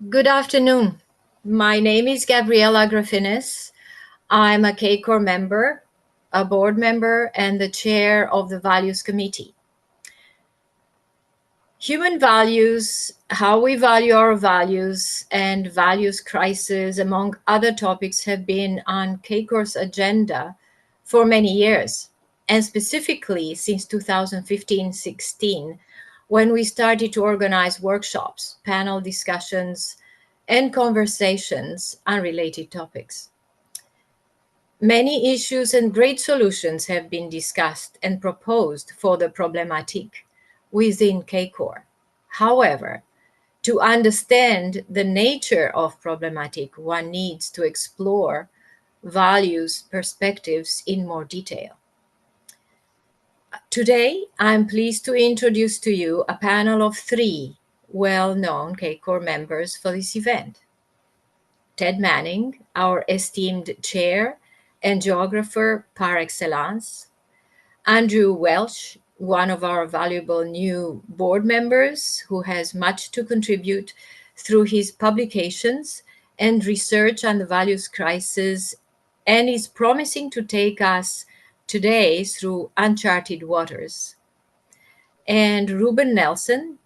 Good afternoon. My name is Gabriela Graffinis. I'm a CACOR member, a board member, and the chair of the Values Committee. Human values, how we value our values, and values crisis, among other topics, have been on CACOR's agenda for many years, and specifically since 2015-16, when we started to organize workshops, panel discussions, and conversations on related topics. Many issues and great solutions have been discussed and proposed for the problematique within CACOR. However, to understand the nature of problematique, one needs to explore values perspectives in more detail. Today, I'm pleased to introduce to you a panel of three well-known CACOR members for this event. Ted Manning, our esteemed chair and geographer par excellence, Andrew Welsh, one of our valuable new board members who has much to contribute through his publications and research on the values crisis, and is promising to take us today through uncharted waters. And Ruben Nelson,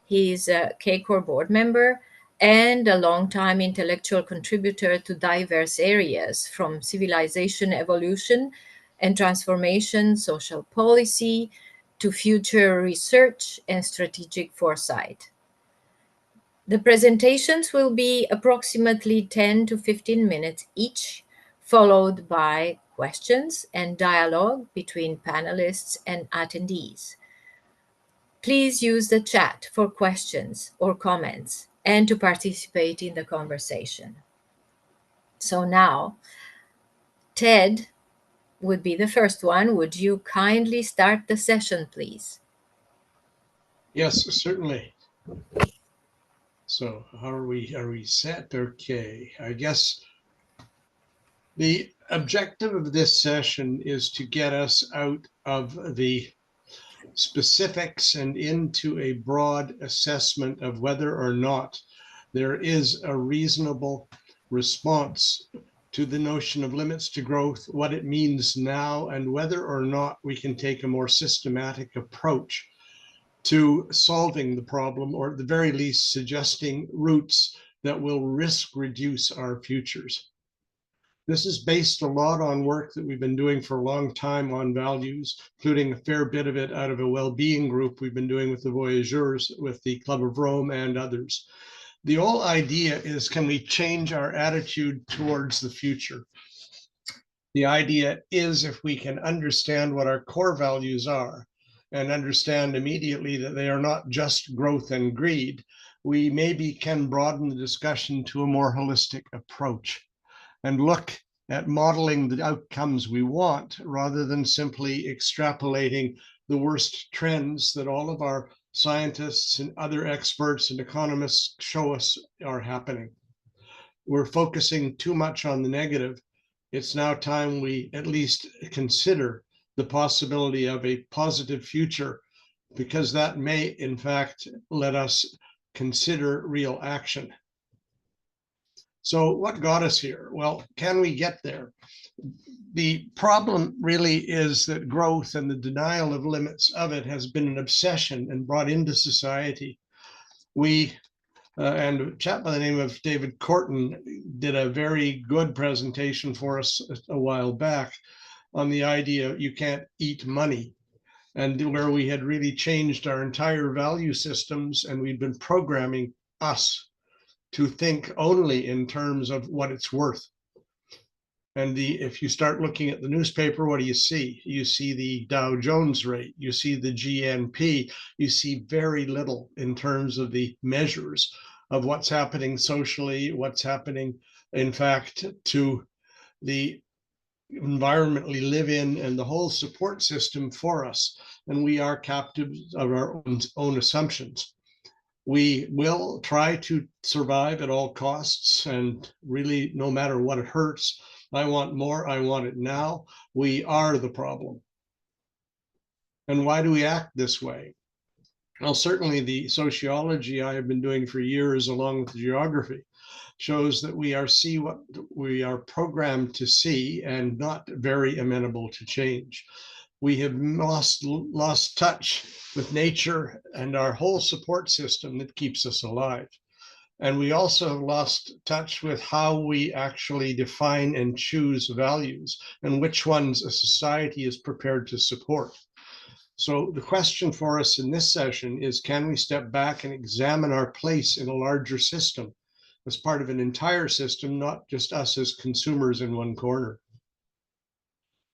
he's a CACOR board member and a longtime intellectual contributor to diverse areas from civilization evolution and transformation, social policy, to future research and strategic foresight. The presentations will be approximately 10 to 15 minutes each, followed by questions and dialogue between panelists and attendees. Please use the chat for questions or comments and to participate in the conversation. So now, Ted would be the first one. Would you kindly start the session, please? Yes, certainly. So how are we set? Okay, I guess the objective of this session is to get us out of the specifics and into a broad assessment of whether or not there is a reasonable response to the notion of limits to growth, what it means now, and whether or not we can take a more systematic approach to solving the problem, or at the very least suggesting routes that will risk reduce our futures. This is based a lot on work that we've been doing for a long time on values, including a fair bit of it out of a well-being group we've been doing with the Voyageurs, with the Club of Rome and others. The whole idea is, can we change our attitude towards the future? The idea is, if we can understand what our core values are and understand immediately that they are not just growth and greed, we maybe can broaden the discussion to a more holistic approach and look at modeling the outcomes we want rather than simply extrapolating the worst trends that all of our scientists and other experts and economists show us are happening. We're focusing too much on the negative. It's now time we at least consider the possibility of a positive future, because that may, in fact, let us consider real action. So what got us here? Well, can we get there? The problem really is that growth and the denial of limits of it has been an obsession and brought into society. And a chap by the name of David Corton did a very good presentation for us a while back on the idea you can't eat money, and where we had really changed our entire value systems, and we'd been programming us to think only in terms of what it's worth. And if you start looking at the newspaper, what do you see? You see the Dow Jones rate, you see the GNP, you see very little in terms of the measures of what's happening socially, what's happening, in fact, to the environment we live in and the whole support system for us. And we are captives of our own assumptions. We will try to survive at all costs, and really, no matter what it hurts. I want more, I want it now. We are the problem. And why do we act this way? Well, certainly the sociology I have been doing for years, along with the geography, shows that we see what we are programmed to see and not very amenable to change. We have lost touch with nature and our whole support system that keeps us alive. And we also have lost touch with how we actually define and choose values and which ones a society is prepared to support. So the question for us in this session is, can we step back and examine our place in a larger system as part of an entire system, not just us as consumers in one corner?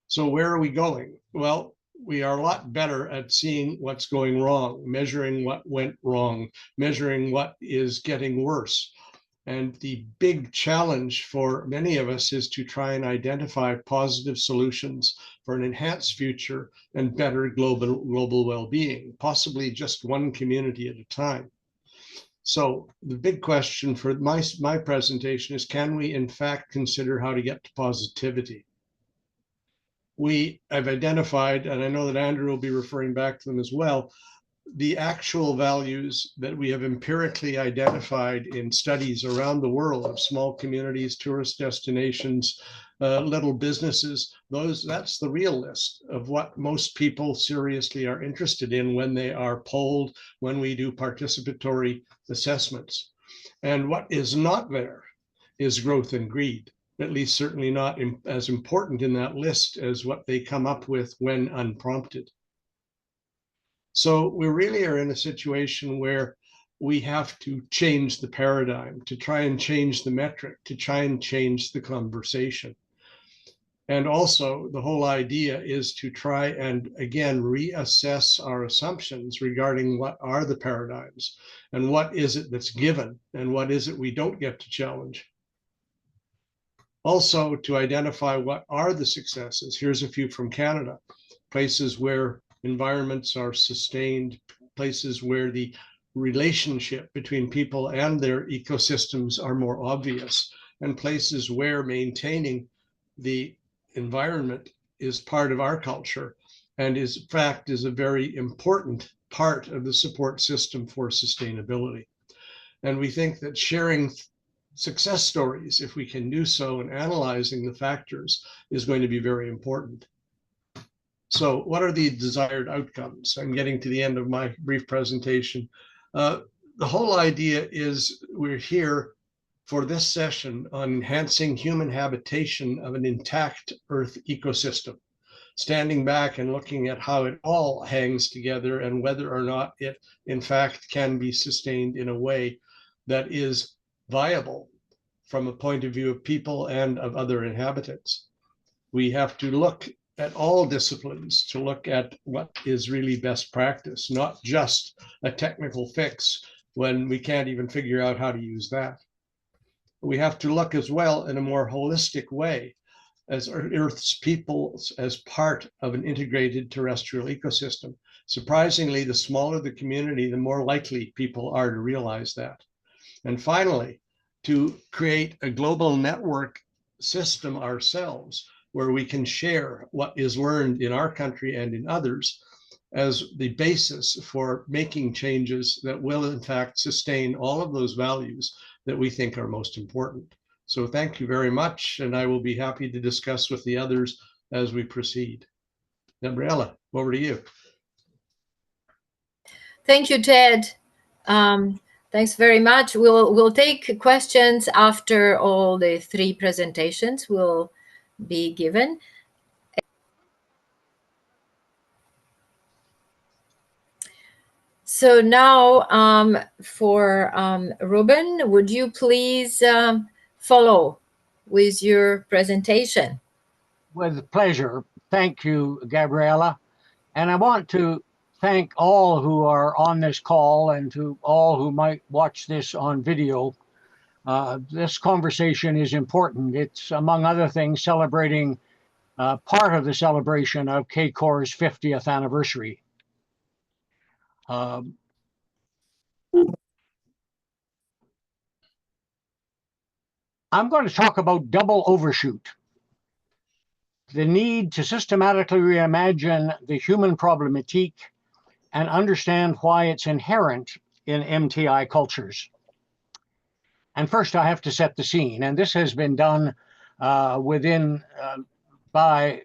So where are we going? Well, we are a lot better at seeing what's going wrong, measuring what went wrong, measuring what is getting worse. And the big challenge for many of us is to try and identify positive solutions for an enhanced future and better global well-being, possibly just one community at a time. So the big question for my presentation is, can we in fact consider how to get to positivity? I've identified, and I know that Andrew will be referring back to them as well, the actual values that we have empirically identified in studies around the world of small communities, tourist destinations, little businesses. That's the real list of what most people seriously are interested in when they are polled, when we do participatory assessments. And what is not there is growth and greed, at least certainly not as important in that list as what they come up with when unprompted. So we really are in a situation where we have to change the paradigm, to try and change the metric, to try and change the conversation. And also the whole idea is to try and, again, reassess our assumptions regarding what are the paradigms and what is it that's given and what is it we don't get to challenge. Also to identify what are the successes. Here's a few from Canada, places where environments are sustained, places where the relationship between people and their ecosystems are more obvious, and places where maintaining the environment is part of our culture and in fact is a very important part of the support system for sustainability. And we think that sharing success stories, if we can do so, and analyzing the factors is going to be very important. So what are the desired outcomes? I'm getting to the end of my brief presentation. The whole idea is we're here for this session on enhancing human habitation of an intact Earth ecosystem, standing back and looking at how it all hangs together and whether or not it, in fact, can be sustained in a way that is viable from a point of view of people and of other inhabitants. We have to look at all disciplines to look at what is really best practice, not just a technical fix when we can't even figure out how to use that. We have to look as well in a more holistic way as Earth's peoples as part of an integrated terrestrial ecosystem. Surprisingly, the smaller the community, the more likely people are to realize that. And finally, to create a global network system ourselves where we can share what is learned in our country and in others as the basis for making changes that will in fact sustain all of those values that we think are most important. So thank you very much, and I will be happy to discuss with the others as we proceed. Gabriella, over to you. Thank you, Ted. Thanks very much. We'll take questions after all the three presentations will be given. So now for Ruben, would you please follow with your presentation? With pleasure. Thank you, Gabriella. And I want to thank all who are on this call and to all who might watch this on video. This conversation is important. It's, among other things, celebrating part of the celebration of CACOR's 50th anniversary. I'm going to talk about double overshoot, the need to systematically reimagine the human problematique and understand why it's inherent in MTI cultures. And first, I have to set the scene, and this has been done by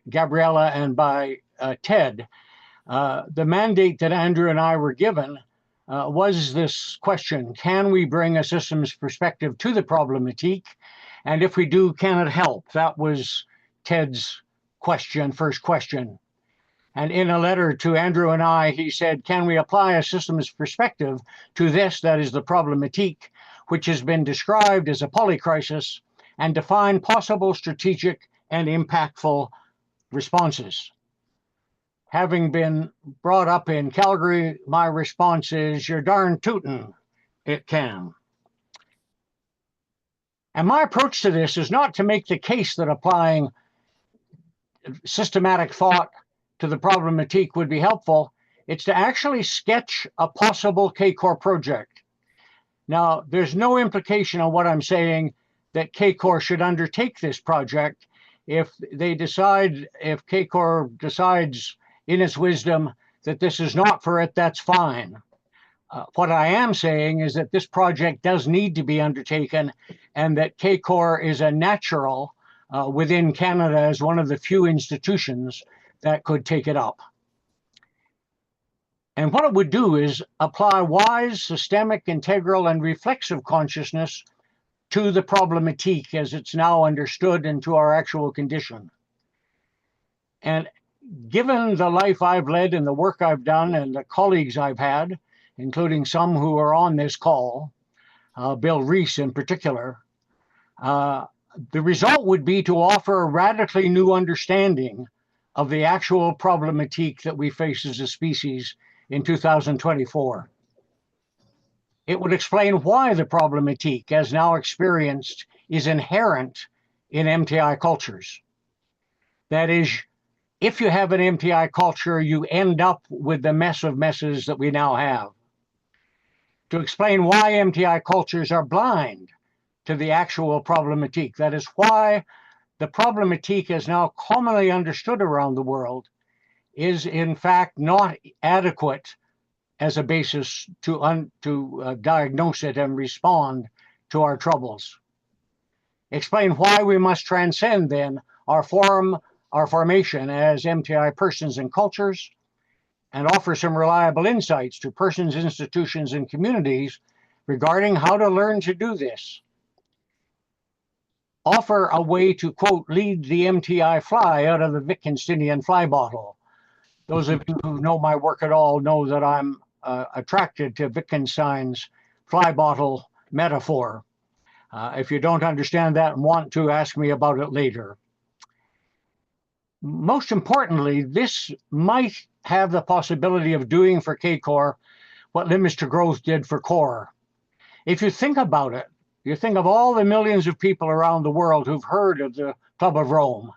Gabriella and by Ted. The mandate that Andrew and I were given was this question: can we bring a systems perspective to the problematique? And if we do, can it help? That was Ted's question, first question. And in a letter to Andrew and I, he said, can we apply a systems perspective to this, that is the problematique, which has been described as a polycrisis, and define possible strategic and impactful responses? Having been brought up in Calgary, my response is, you're darn tootin', it can. And my approach to this is not to make the case that applying systematic thought to the problematique would be helpful. It's to actually sketch a possible CACOR project. Now, there's no implication on what I'm saying that CACOR should undertake this project. If CACOR decides in its wisdom that this is not for it, that's fine. What I am saying is that this project does need to be undertaken, and that CACOR is a natural within Canada as one of the few institutions that could take it up. And what it would do is apply wise, systemic, integral, and reflexive consciousness to the problematique as it's now understood and to our actual condition. And given the life I've led and the work I've done and the colleagues I've had, including some who are on this call, Bill Reese in particular, the result would be to offer a radically new understanding of the actual problematique that we face as a species in 2024. It would explain why the problematique, as now experienced, is inherent in MTI cultures. That is, if you have an MTI culture, you end up with the mess of messes that we now have. To explain why MTI cultures are blind to the actual problematique. That is why the problematique, as now commonly understood around the world, is in fact not adequate as a basis to diagnose it and respond to our troubles. Explain why we must transcend then our formation as MTI persons and cultures, and offer some reliable insights to persons, institutions, and communities regarding how to learn to do this. Offer a way to, quote, lead the MTI fly out of the Wittgensteinian fly bottle. Those of you who know my work at all know that I'm attracted to Wittgenstein's fly bottle metaphor. If you don't understand that and want to, ask me about it later. Most importantly, this might have the possibility of doing for CACOR what Limits to Growth did for CORE. If you think about it, you think of all the millions of people around the world who've heard of the Club of Rome.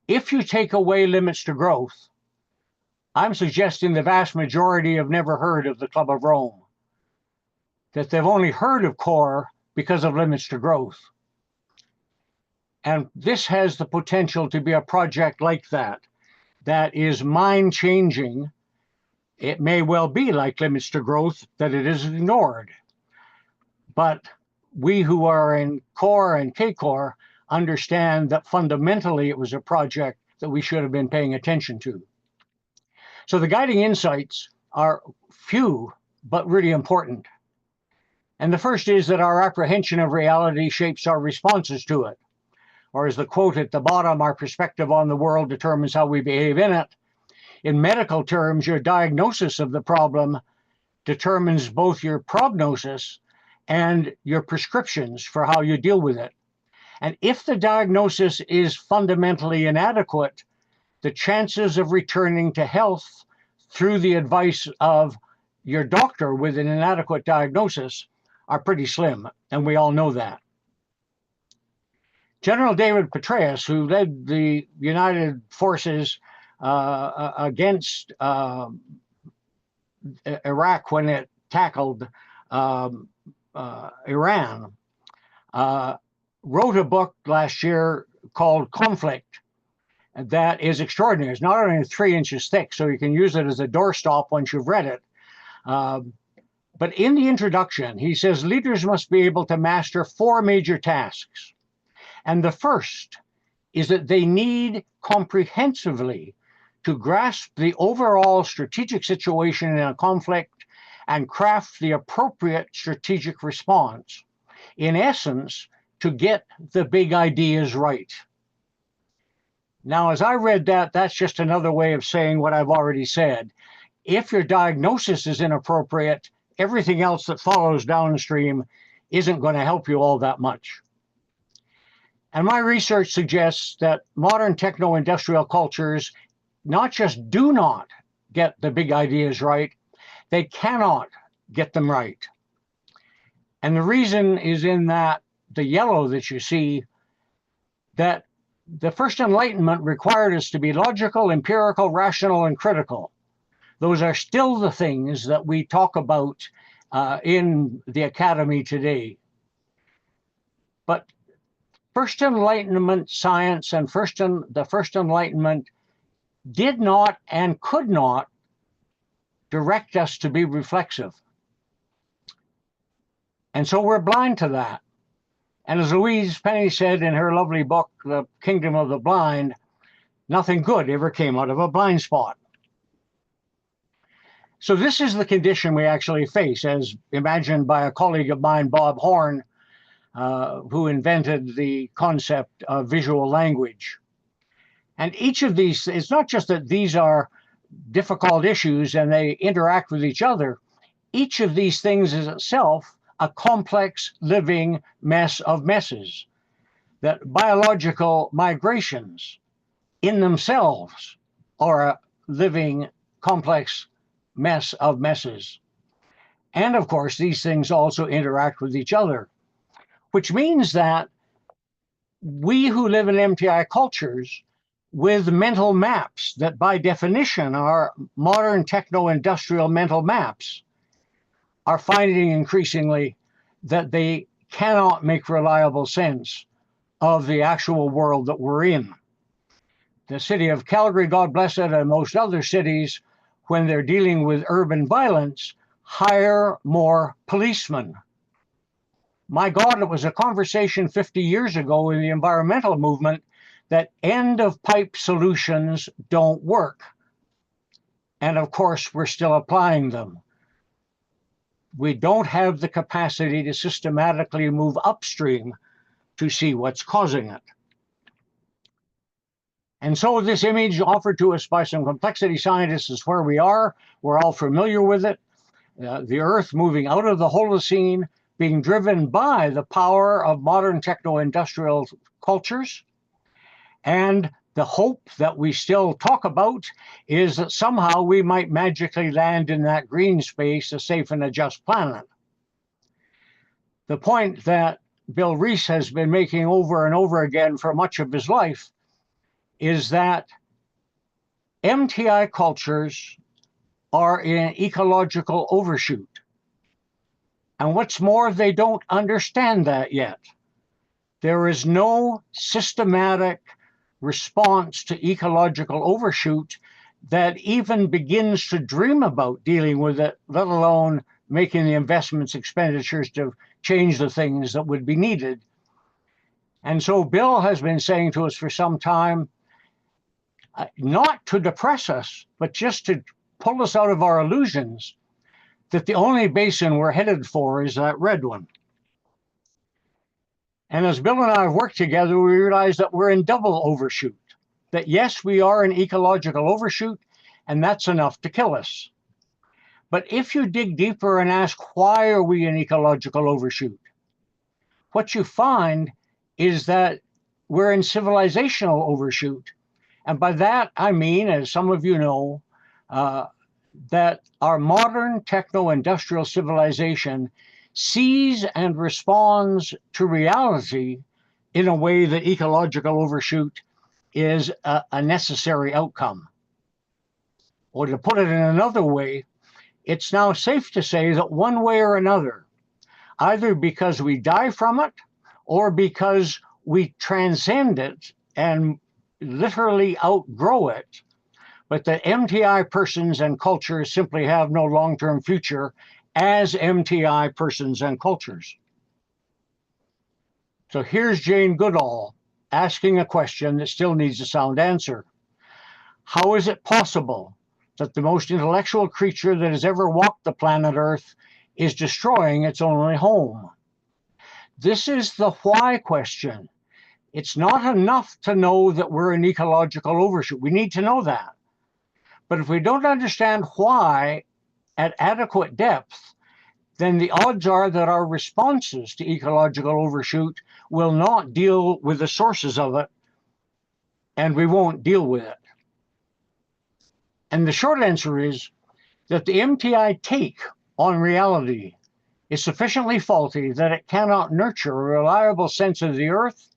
If you take away Limits to Growth, I'm suggesting the vast majority have never heard of the Club of Rome, that they've only heard of CORE because of Limits to Growth. And this has the potential to be a project like that, that is mind-changing. It may well be like Limits to Growth, that it is ignored. But we who are in CORE and CACOR understand that fundamentally it was a project that we should have been paying attention to. So the guiding insights are few, but really important. And the first is that our apprehension of reality shapes our responses to it. Or as the quote at the bottom, our perspective on the world determines how we behave in it. In medical terms, your diagnosis of the problem determines both your prognosis and your prescriptions for how you deal with it. And if the diagnosis is fundamentally inadequate, the chances of returning to health through the advice of your doctor with an inadequate diagnosis are pretty slim, and we all know that. General David Petraeus, who led the United Forces against Iraq when it tackled Iran, wrote a book last year called Conflict. that is extraordinary. It's not only 3 inches thick, so you can use it as a doorstop once you've read it. But in the introduction, he says leaders must be able to master 4 major tasks. And the first is that they need comprehensively to grasp the overall strategic situation in a conflict and craft the appropriate strategic response. In essence, to get the big ideas right. Now, as I read that, that's just another way of saying what I've already said. If your diagnosis is inappropriate, everything else that follows downstream isn't going to help you all that much. And my research suggests that modern techno-industrial cultures not just do not get the big ideas right, they cannot get them right. And the reason is in that the yellow that you see, that the first Enlightenment required us to be logical, empirical, rational, and critical. Those are still the things that we talk about in the academy today. But First Enlightenment science and the First Enlightenment did not and could not direct us to be reflexive. And so we're blind to that. And as Louise Penny said in her lovely book, The Kingdom of the Blind, nothing good ever came out of a blind spot. So this is the condition we actually face, as imagined by a colleague of mine, Bob Horn, who invented the concept of visual language. And each of these, it's not just that these are difficult issues and they interact with each other. Each of these things is itself a complex living mess of messes. That biological migrations in themselves are a living complex mess of messes. And of course, these things also interact with each other, which means that we who live in MTI cultures with mental maps that by definition are modern techno-industrial mental maps are finding increasingly that they cannot make reliable sense of the actual world that we're in. The city of Calgary, God bless it, and most other cities, when they're dealing with urban violence, hire more policemen. My God, it was a conversation 50 years ago in the environmental movement that end-of-pipe solutions don't work. And of course, we're still applying them. We don't have the capacity to systematically move upstream to see what's causing it. And so this image offered to us by some complexity scientists is where we are. We're all familiar with it. The Earth moving out of the Holocene, being driven by the power of modern techno-industrial cultures. And the hope that we still talk about is that somehow we might magically land in that green space, a safe and a just planet. The point that Bill Rees has been making over and over again for much of his life is that MTI cultures are in an ecological overshoot. And what's more, they don't understand that yet. There is no systematic response to ecological overshoot that even begins to dream about dealing with it, let alone making the investments, expenditures to change the things that would be needed. And so Bill has been saying to us for some time, not to depress us, but just to pull us out of our illusions, that the only basin we're headed for is that red one. And as Bill and I have worked together, we realize that we're in double overshoot. That yes, we are in ecological overshoot, and that's enough to kill us. But if you dig deeper and ask, why are we in ecological overshoot? What you find is that we're in civilizational overshoot. And by that, I mean, as some of you know, that our modern techno-industrial civilization sees and responds to reality in a way that ecological overshoot is a necessary outcome. Or to put it in another way, it's now safe to say that one way or another, either because we die from it or because we transcend it and literally outgrow it, but that MTI persons and cultures simply have no long-term future as MTI persons and cultures. So here's Jane Goodall asking a question that still needs a sound answer. How is it possible that the most intellectual creature that has ever walked the planet Earth is destroying its only home? This is the why question. It's not enough to know that we're an ecological overshoot. We need to know that. But if we don't understand why at adequate depth, then the odds are that our responses to ecological overshoot will not deal with the sources of it, and we won't deal with it. And the short answer is that the MTI take on reality is sufficiently faulty that it cannot nurture a reliable sense of the Earth,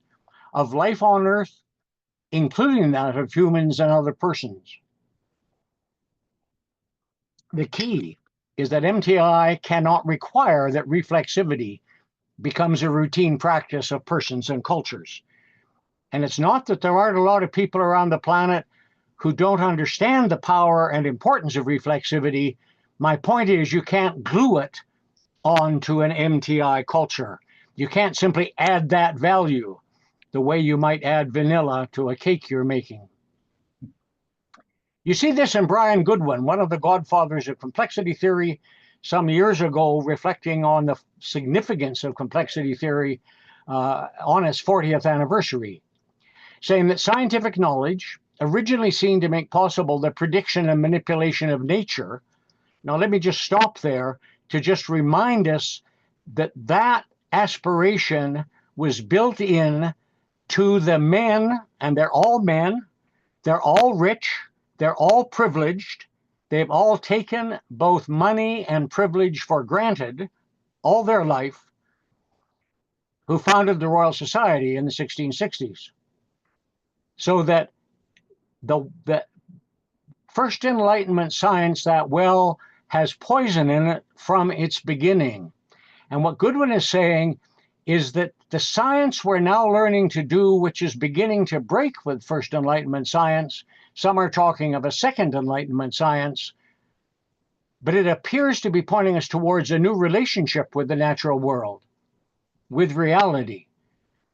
of life on Earth, including that of humans and other persons. The key is that MTI cannot require that reflexivity becomes a routine practice of persons and cultures. And it's not that there aren't a lot of people around the planet who don't understand the power and importance of reflexivity. My point is you can't glue it onto an MTI culture. You can't simply add that value the way you might add vanilla to a cake you're making. You see this in Brian Goodwin, one of the godfathers of complexity theory, some years ago, reflecting on the significance of complexity theory on its 40th anniversary, saying that scientific knowledge, originally seen to make possible the prediction and manipulation of nature. Now, let me just stop there to just remind us that that aspiration was built in to the men, and they're all men, they're all rich, they're all privileged, they've all taken both money and privilege for granted all their life, who founded the Royal Society in the 1660s. So that the first Enlightenment science, that well, has poison in it from its beginning. And what Goodwin is saying is that the science we're now learning to do, which is beginning to break with first Enlightenment science, some are talking of a second Enlightenment science, but it appears to be pointing us towards a new relationship with the natural world, with reality,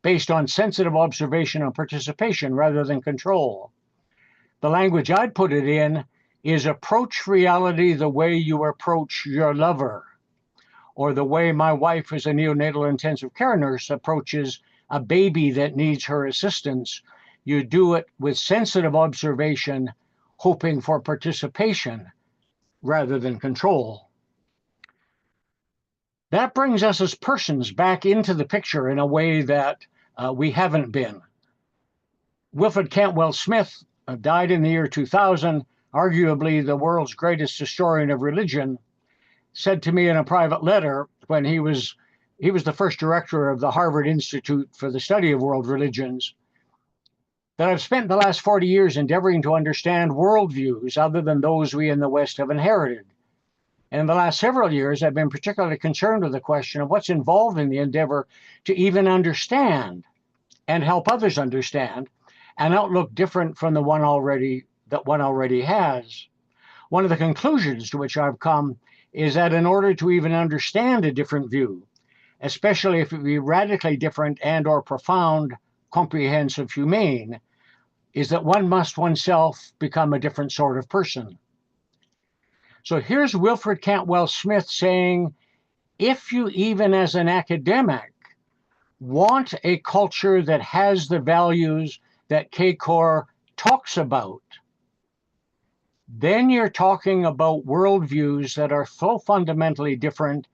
based on sensitive observation and participation rather than control. The language I'd put it in is approach reality the way you approach your lover, or the way my wife, as a neonatal intensive care nurse, approaches a baby that needs her assistance. You do it with sensitive observation, hoping for participation rather than control. That brings us as persons back into the picture in a way that we haven't been. Wilfred Cantwell Smith died in the year 2000, arguably the world's greatest historian of religion, said to me in a private letter when he was the first director of the Harvard Institute for the Study of World Religions, that I've spent the last 40 years endeavoring to understand worldviews other than those we in the West have inherited. And in the last several years, I've been particularly concerned with the question of what's involved in the endeavor to even understand and help others understand an outlook different from the one that one already has. One of the conclusions to which I've come is that in order to even understand a different view, especially if it be radically different and or profound, comprehensive, humane, is that one must oneself become a different sort of person. So here's Wilfred Cantwell Smith saying, if you even as an academic want a culture that has the values that CACOR talks about, then you're talking about worldviews that are so fundamentally different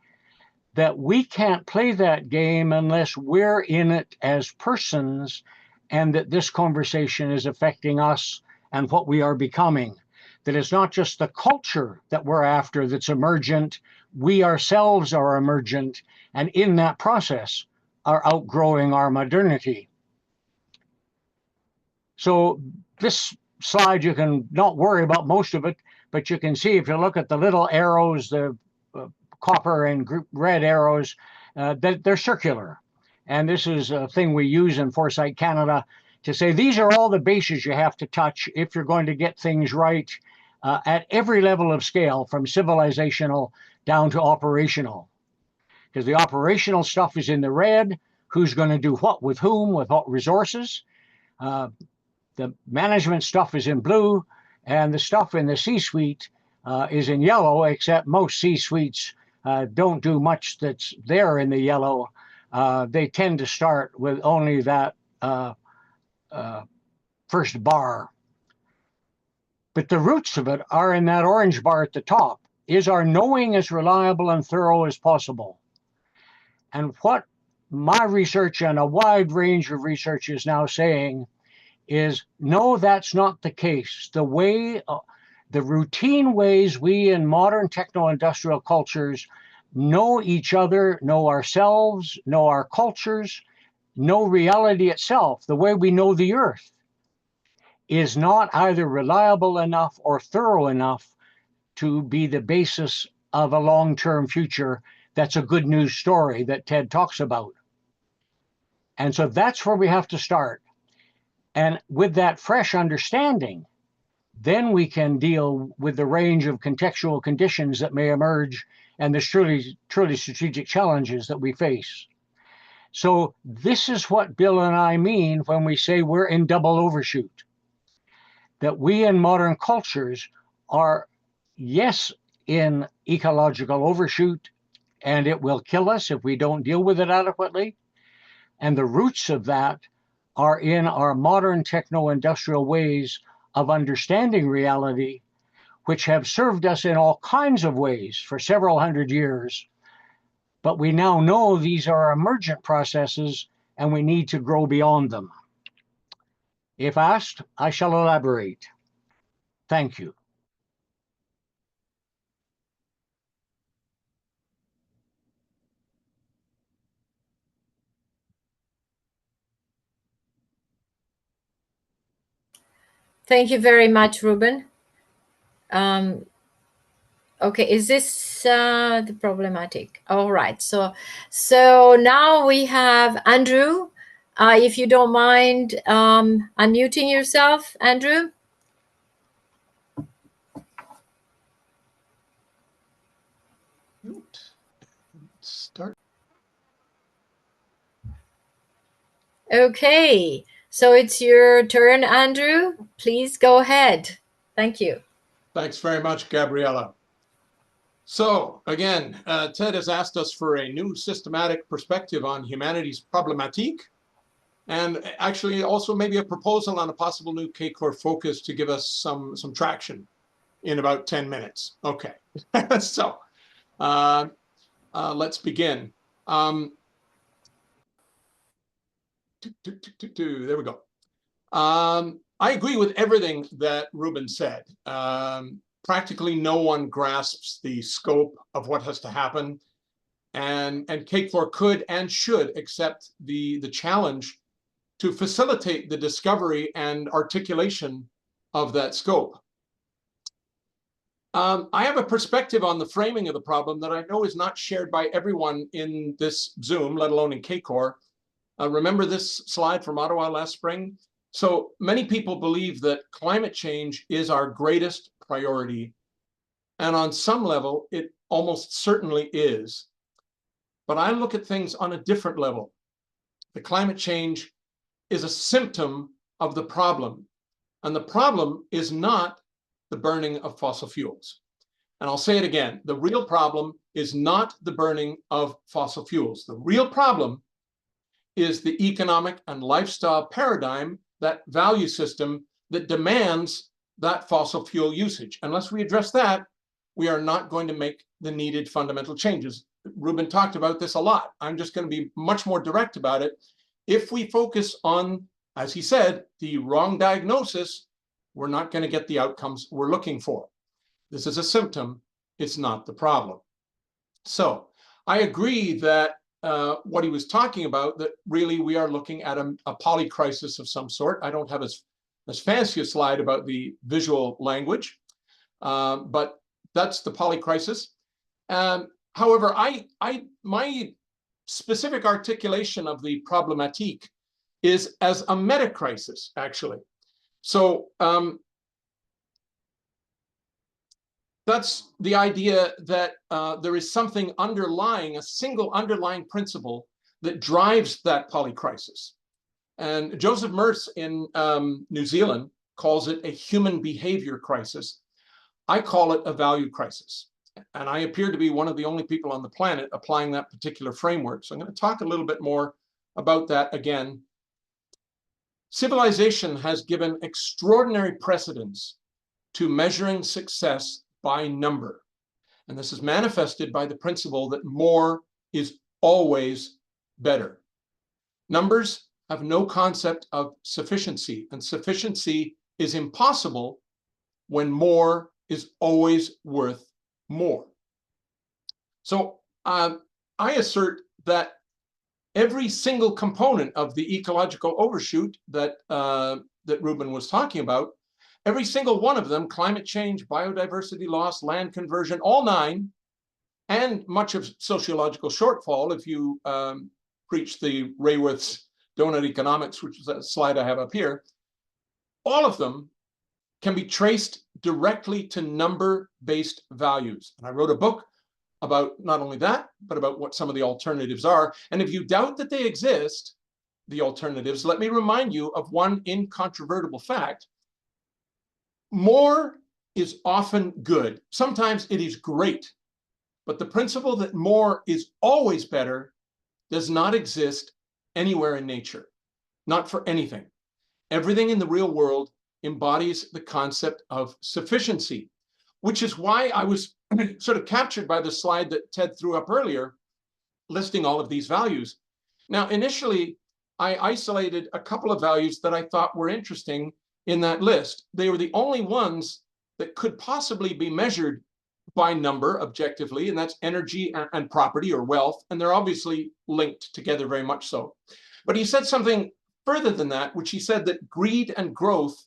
that we can't play that game unless we're in it as persons, and that this conversation is affecting us and what we are becoming. That it's not just the culture that we're after that's emergent, we ourselves are emergent, and in that process are outgrowing our modernity. So this slide, you can not worry about most of it, but you can see if you look at the little arrows, the copper and red arrows, that they're circular. And this is a thing we use in Foresight Canada to say these are all the bases you have to touch if you're going to get things right at every level of scale, from civilizational down to operational. Because the operational stuff is in the red, who's going to do what with whom, with what resources. The management stuff is in blue, and the stuff in the C-suite is in yellow, except most C-suites don't do much that's there in the yellow. They tend to start with only that first bar. But the roots of it are in that orange bar at the top. Is our knowing as reliable and thorough as possible? And what my research and a wide range of research is now saying is, no, that's not the case. The routine ways we in modern techno-industrial cultures know each other, know ourselves, know our cultures, know reality itself, the way we know the earth, is not either reliable enough or thorough enough to be the basis of a long-term future that's a good news story that Ted talks about. And so that's where we have to start. And with that fresh understanding, then we can deal with the range of contextual conditions that may emerge and the truly strategic challenges that we face. So this is what Bill and I mean when we say we're in double overshoot. That we in modern cultures are, yes, in ecological overshoot, and it will kill us if we don't deal with it adequately. And the roots of that are in our modern techno-industrial ways of understanding reality, which have served us in all kinds of ways for several hundred years. But we now know these are emergent processes and we need to grow beyond them. If asked, I shall elaborate. Thank you. Thank you very much, Ruben. Okay, is this the problematic? All right. So now we have Andrew. If you don't mind unmuting yourself, Andrew. Start. Okay, so it's your turn, Andrew. Please go ahead. Thank you. Thanks very much, Gabriella. So again, Ted has asked us for a new systematic perspective on humanity's problematique, and actually also maybe a proposal on a possible new CACOR focus to give us some traction in about 10 minutes. Okay, so let's begin. There we go. I agree with everything that Ruben said. Practically no one grasps the scope of what has to happen, and CACOR could and should accept the challenge to facilitate the discovery and articulation of that scope. I have a perspective on the framing of the problem that I know is not shared by everyone in this Zoom, let alone in CACOR. Remember this slide from Ottawa last spring? So many people believe that climate change is our greatest priority. And on some level, it almost certainly is. But I look at things on a different level. The climate change is a symptom of the problem. And the problem is not the burning of fossil fuels. And I'll say it again, the real problem is not the burning of fossil fuels. The real problem is the economic and lifestyle paradigm, that value system that demands that fossil fuel usage. Unless we address that, we are not going to make the needed fundamental changes. Ruben talked about this a lot. I'm just going to be much more direct about it. If we focus on, as he said, the wrong diagnosis, we're not going to get the outcomes we're looking for. This is a symptom, it's not the problem. So I agree that what he was talking about, that really we are looking at a polycrisis of some sort. I don't have as fancy a slide about the visual language, but that's the polycrisis. However, my specific articulation of the problematique is as a meta crisis, actually. So that's the idea that there is something underlying, a single underlying principle that drives that polycrisis. And Joseph Merce in New Zealand calls it a human behavior crisis. I call it a value crisis. And I appear to be one of the only people on the planet applying that particular framework. So I'm going to talk a little bit more about that again. Civilization has given extraordinary precedence to measuring success by number. And this is manifested by the principle that more is always better. Numbers have no concept of sufficiency, and sufficiency is impossible when more is always worth more. So I assert that every single component of the ecological overshoot that Ruben was talking about, every single one of them, climate change, biodiversity loss, land conversion, all 9, and much of sociological shortfall, if you preach the Rayworth's donut economics, which is a slide I have up here, all of them can be traced directly to number-based values. And I wrote a book about not only that, but about what some of the alternatives are. And if you doubt that they exist, the alternatives, let me remind you of one incontrovertible fact. More is often good. Sometimes it is great. But the principle that more is always better does not exist anywhere in nature, not for anything. Everything in the real world embodies the concept of sufficiency, which is why I was sort of captured by the slide that Ted threw up earlier, listing all of these values. Now, initially, I isolated a couple of values that I thought were interesting in that list. They were the only ones that could possibly be measured by number objectively, and that's energy and property or wealth, and they're obviously linked together very much so. But he said something further than that, which he said that greed and growth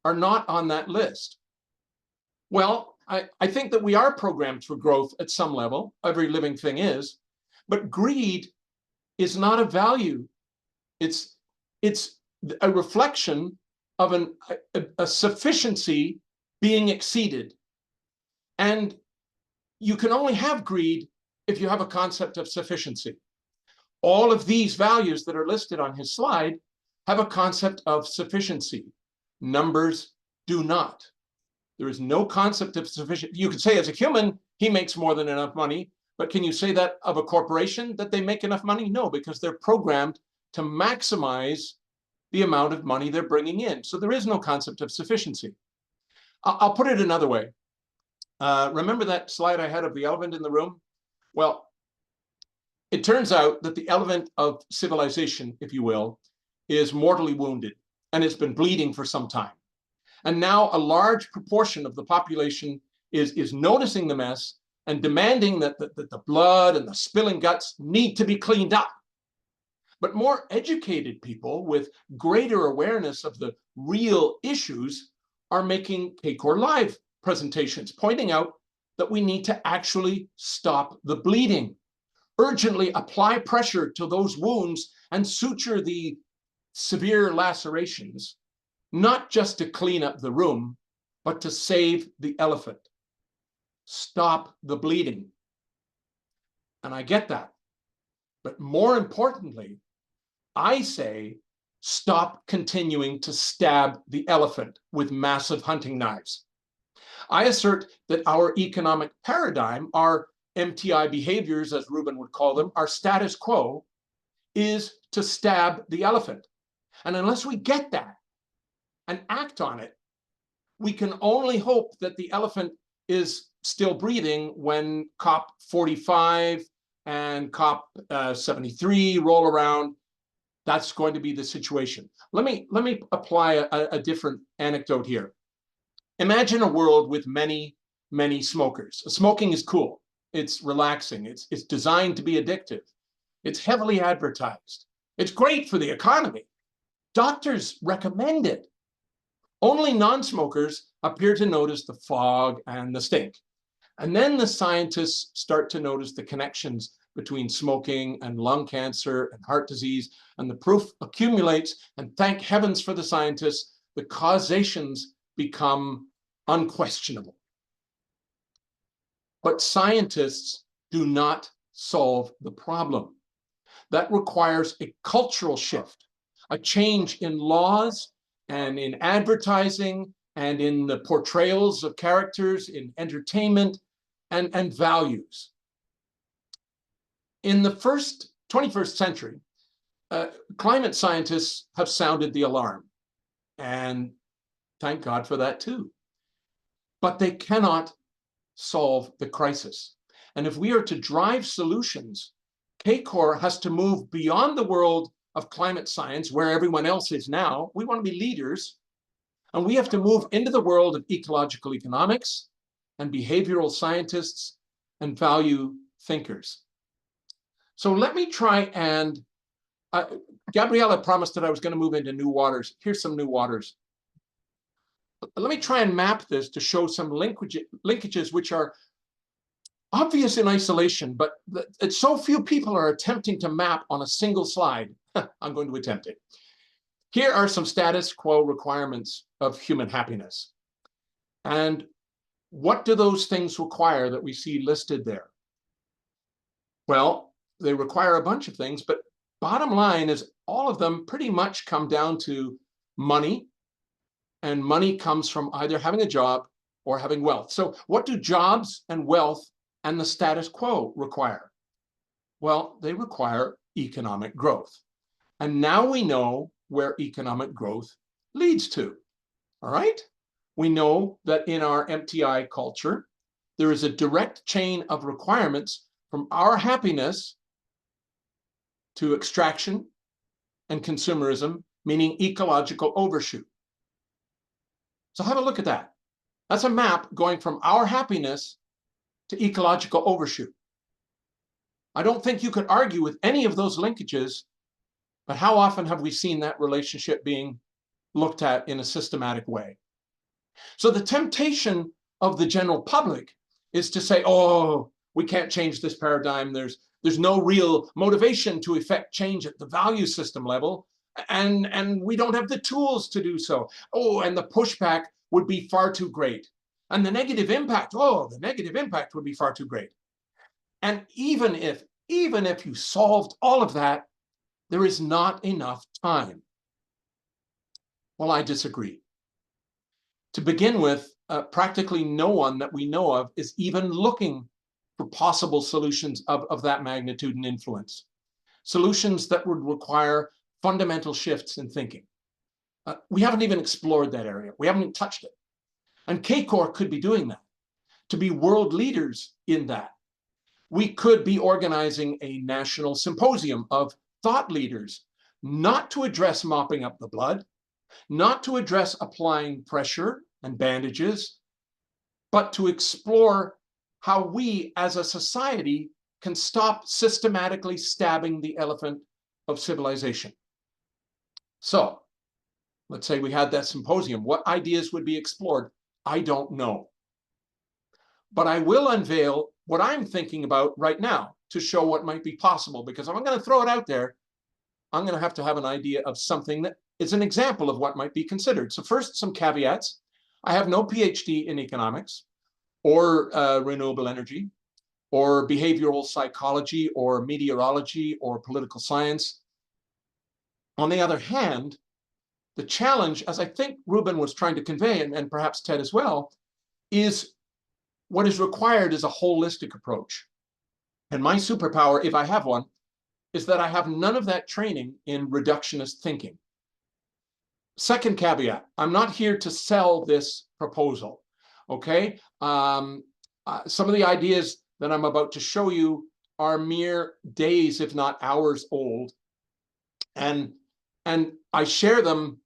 are not on that list. Well, I think that we are programmed for growth at some level. Every living thing is. But greed is not a value. It's a reflection of a sufficiency being exceeded. And you can only have greed if you have a concept of sufficiency. All of these values that are listed on his slide have a concept of sufficiency. Numbers do not. There is no concept of sufficient. You could say as a human, he makes more than enough money, but can you say that of a corporation that they make enough money? No, because they're programmed to maximize the amount of money they're bringing in. So there is no concept of sufficiency. I'll put it another way. Remember that slide I had of the elephant in the room? Well, it turns out that the elephant of civilization, if you will, is mortally wounded, and it's been bleeding for some time. And now a large proportion of the population is noticing the mess and demanding that the blood and the spilling guts need to be cleaned up. But more educated people with greater awareness of the real issues are making CACOR Live presentations, pointing out that we need to actually stop the bleeding, urgently apply pressure to those wounds and suture the severe lacerations, not just to clean up the room, but to save the elephant. Stop the bleeding. And I get that. But more importantly, I say stop continuing to stab the elephant with massive hunting knives. I assert that our economic paradigm, our MTI behaviors, as Ruben would call them, our status quo, is to stab the elephant. And unless we get that and act on it, we can only hope that the elephant is still breathing when COP 45 and COP 73 roll around. That's going to be the situation. Let me apply a different anecdote here. Imagine a world with many, many smokers. Smoking is cool. It's relaxing. It's designed to be addictive. It's heavily advertised. It's great for the economy. Doctors recommend it. Only non-smokers appear to notice the fog and the stink. And then the scientists start to notice the connections between smoking and lung cancer and heart disease, and the proof accumulates, and thank heavens for the scientists, the causations become unquestionable. But scientists do not solve the problem. That requires a cultural shift, a change in laws and in advertising and in the portrayals of characters, in entertainment and values. In the 21st century, climate scientists have sounded the alarm, and thank God for that too. But they cannot solve the crisis. And if we are to drive solutions, CACOR has to move beyond the world of climate science, where everyone else is now. We want to be leaders, and we have to move into the world of ecological economics and behavioral scientists and value thinkers. So let me try and, Gabriella promised that I was going to move into new waters. Here's some new waters. Let me try and map this to show some linkages which are obvious in isolation, but so few people are attempting to map on a single slide. I'm going to attempt it. Here are some status quo requirements of human happiness. And what do those things require that we see listed there? Well, they require a bunch of things, but bottom line is all of them pretty much come down to money, and money comes from either having a job or having wealth. So what do jobs and wealth and the status quo require? Well, they require economic growth. And now we know where economic growth leads to, all right? We know that in our MTI culture, there is a direct chain of requirements from our happiness to extraction and consumerism, meaning ecological overshoot. So have a look at that. That's a map going from our happiness to ecological overshoot. I don't think you could argue with any of those linkages, but how often have we seen that relationship being looked at in a systematic way? So the temptation of the general public is to say, oh, we can't change this paradigm. There's no real motivation to effect change at the value system level, and we don't have the tools to do so. Oh, and the pushback would be far too great. And the negative impact, the negative impact would be far too great. And even if you solved all of that, there is not enough time. Well, I disagree. To begin with, practically no one that we know of is even looking for possible solutions of that magnitude and influence. Solutions that would require fundamental shifts in thinking. We haven't even explored that area. We haven't even touched it. And CACOR could be doing that, to be world leaders in that. We could be organizing a national symposium of thought leaders, not to address mopping up the blood, not to address applying pressure and bandages, but to explore how we as a society can stop systematically stabbing the elephant of civilization. So let's say we had that symposium. What ideas would be explored? I don't know. But I will unveil what I'm thinking about right now to show what might be possible, because if I'm going to throw it out there, I'm going to have an idea of something that is an example of what might be considered. So first, some caveats. I have no PhD in economics or renewable energy or behavioral psychology or meteorology or political science. On the other hand, the challenge, as I think Ruben was trying to convey, and perhaps Ted as well, is what is required is a holistic approach. And my superpower, if I have one, is that I have none of that training in reductionist thinking. Second caveat, I'm not here to sell this proposal, okay? Some of the ideas that I'm about to show you are mere days, if not hours old. And I share them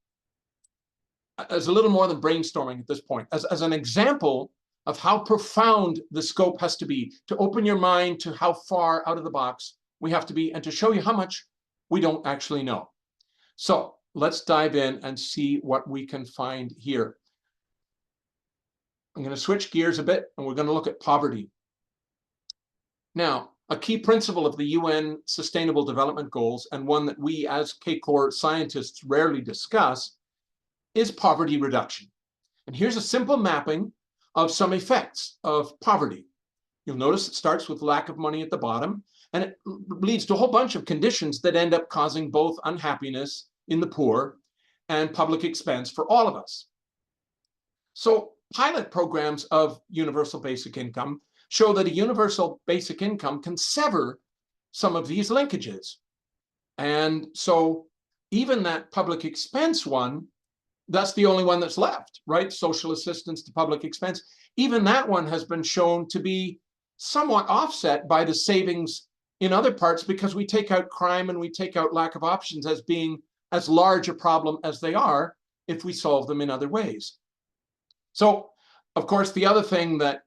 as a little more than brainstorming at this point, as an example of how profound the scope has to be, to open your mind to how far out of the box we have to be, and to show you how much we don't actually know. So let's dive in and see what we can find here. I'm going to switch gears a bit, and we're going to look at poverty. Now, a key principle of the UN Sustainable Development Goals, and one that we as CACOR scientists rarely discuss, is poverty reduction. And here's a simple mapping of some effects of poverty. You'll notice it starts with lack of money at the bottom, and it leads to a whole bunch of conditions that end up causing both unhappiness in the poor and public expense for all of us. So pilot programs of universal basic income show that a universal basic income can sever some of these linkages. And so even that public expense one, that's the only one that's left, right? Social assistance to public expense. Even that one has been shown to be somewhat offset by the savings in other parts, because we take out crime and we take out lack of options as being as large a problem as they are if we solve them in other ways. So, of course, the other thing that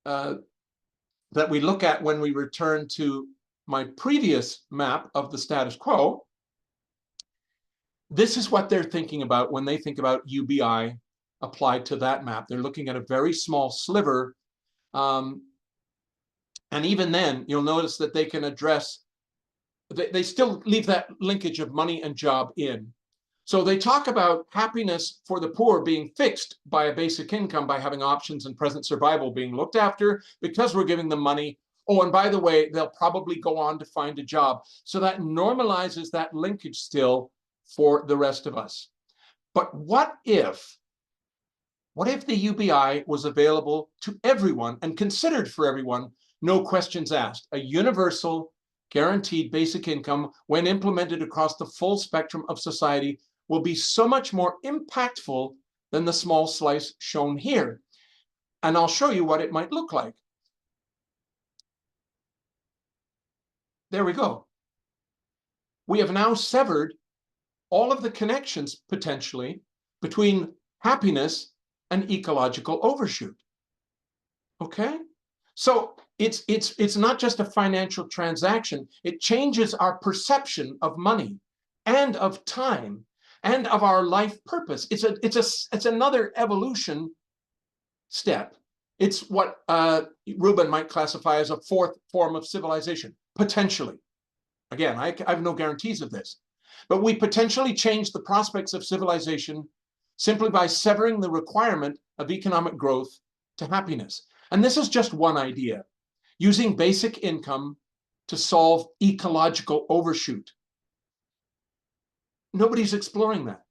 that we look at when we return to my previous map of the status quo, this is what they're thinking about when they think about UBI applied to that map. They're looking at a very small sliver. And even then, you'll notice that they can address, they still leave that linkage of money and job in. So they talk about happiness for the poor being fixed by a basic income, by having options and present survival being looked after because we're giving them money. Oh, and by the way, they'll probably go on to find a job. So that normalizes that linkage still for the rest of us. But what if the UBI was available to everyone and considered for everyone, no questions asked? A universal guaranteed basic income, when implemented across the full spectrum of society, will be so much more impactful than the small slice shown here. And I'll show you what it might look like. There we go. We have now severed all of the connections, potentially, between happiness and ecological overshoot. Okay? So it's not just a financial transaction. It changes our perception of money and of time and of our life purpose. It's another evolution step. It's what Ruben might classify as a fourth form of civilization, potentially. Again, I have no guarantees of this, but we potentially change the prospects of civilization simply by severing the requirement of economic growth to happiness. And this is just one idea, using basic income to solve ecological overshoot. Nobody's exploring that.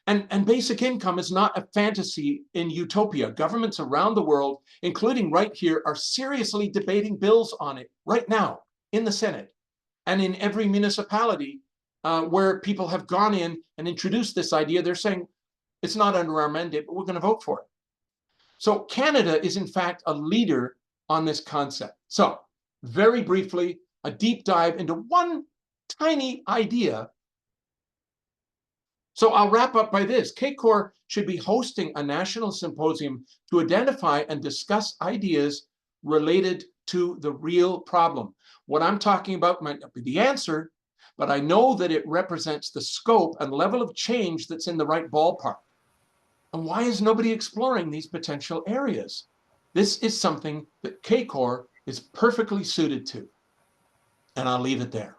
And basic income is not a fantasy in utopia. Governments around the world, including right here, are seriously debating bills on it right now in the Senate and in every municipality where people have gone in and introduced this idea. They're saying it's not under our mandate, but we're going to vote for it. So Canada is in fact a leader on this concept. So very briefly, a deep dive into one tiny idea. So I'll wrap up by this. CACOR should be hosting a national symposium to identify and discuss ideas related to the real problem. What I'm talking about might not be the answer, but I know that it represents the scope and level of change that's in the right ballpark. And why is nobody exploring these potential areas? This is something that CACOR is perfectly suited to. And I'll leave it there.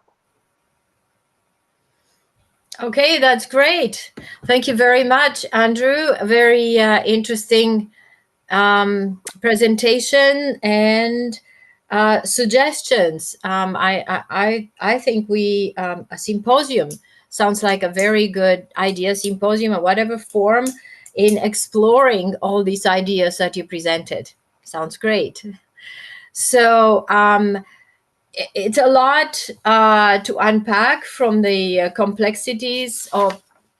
Okay, that's great. Thank you very much, Andrew. A very interesting presentation and suggestions. I think a symposium sounds like a very good idea, symposium or whatever form, in exploring all these ideas that you presented. Sounds great. So it's a lot to unpack from the complexities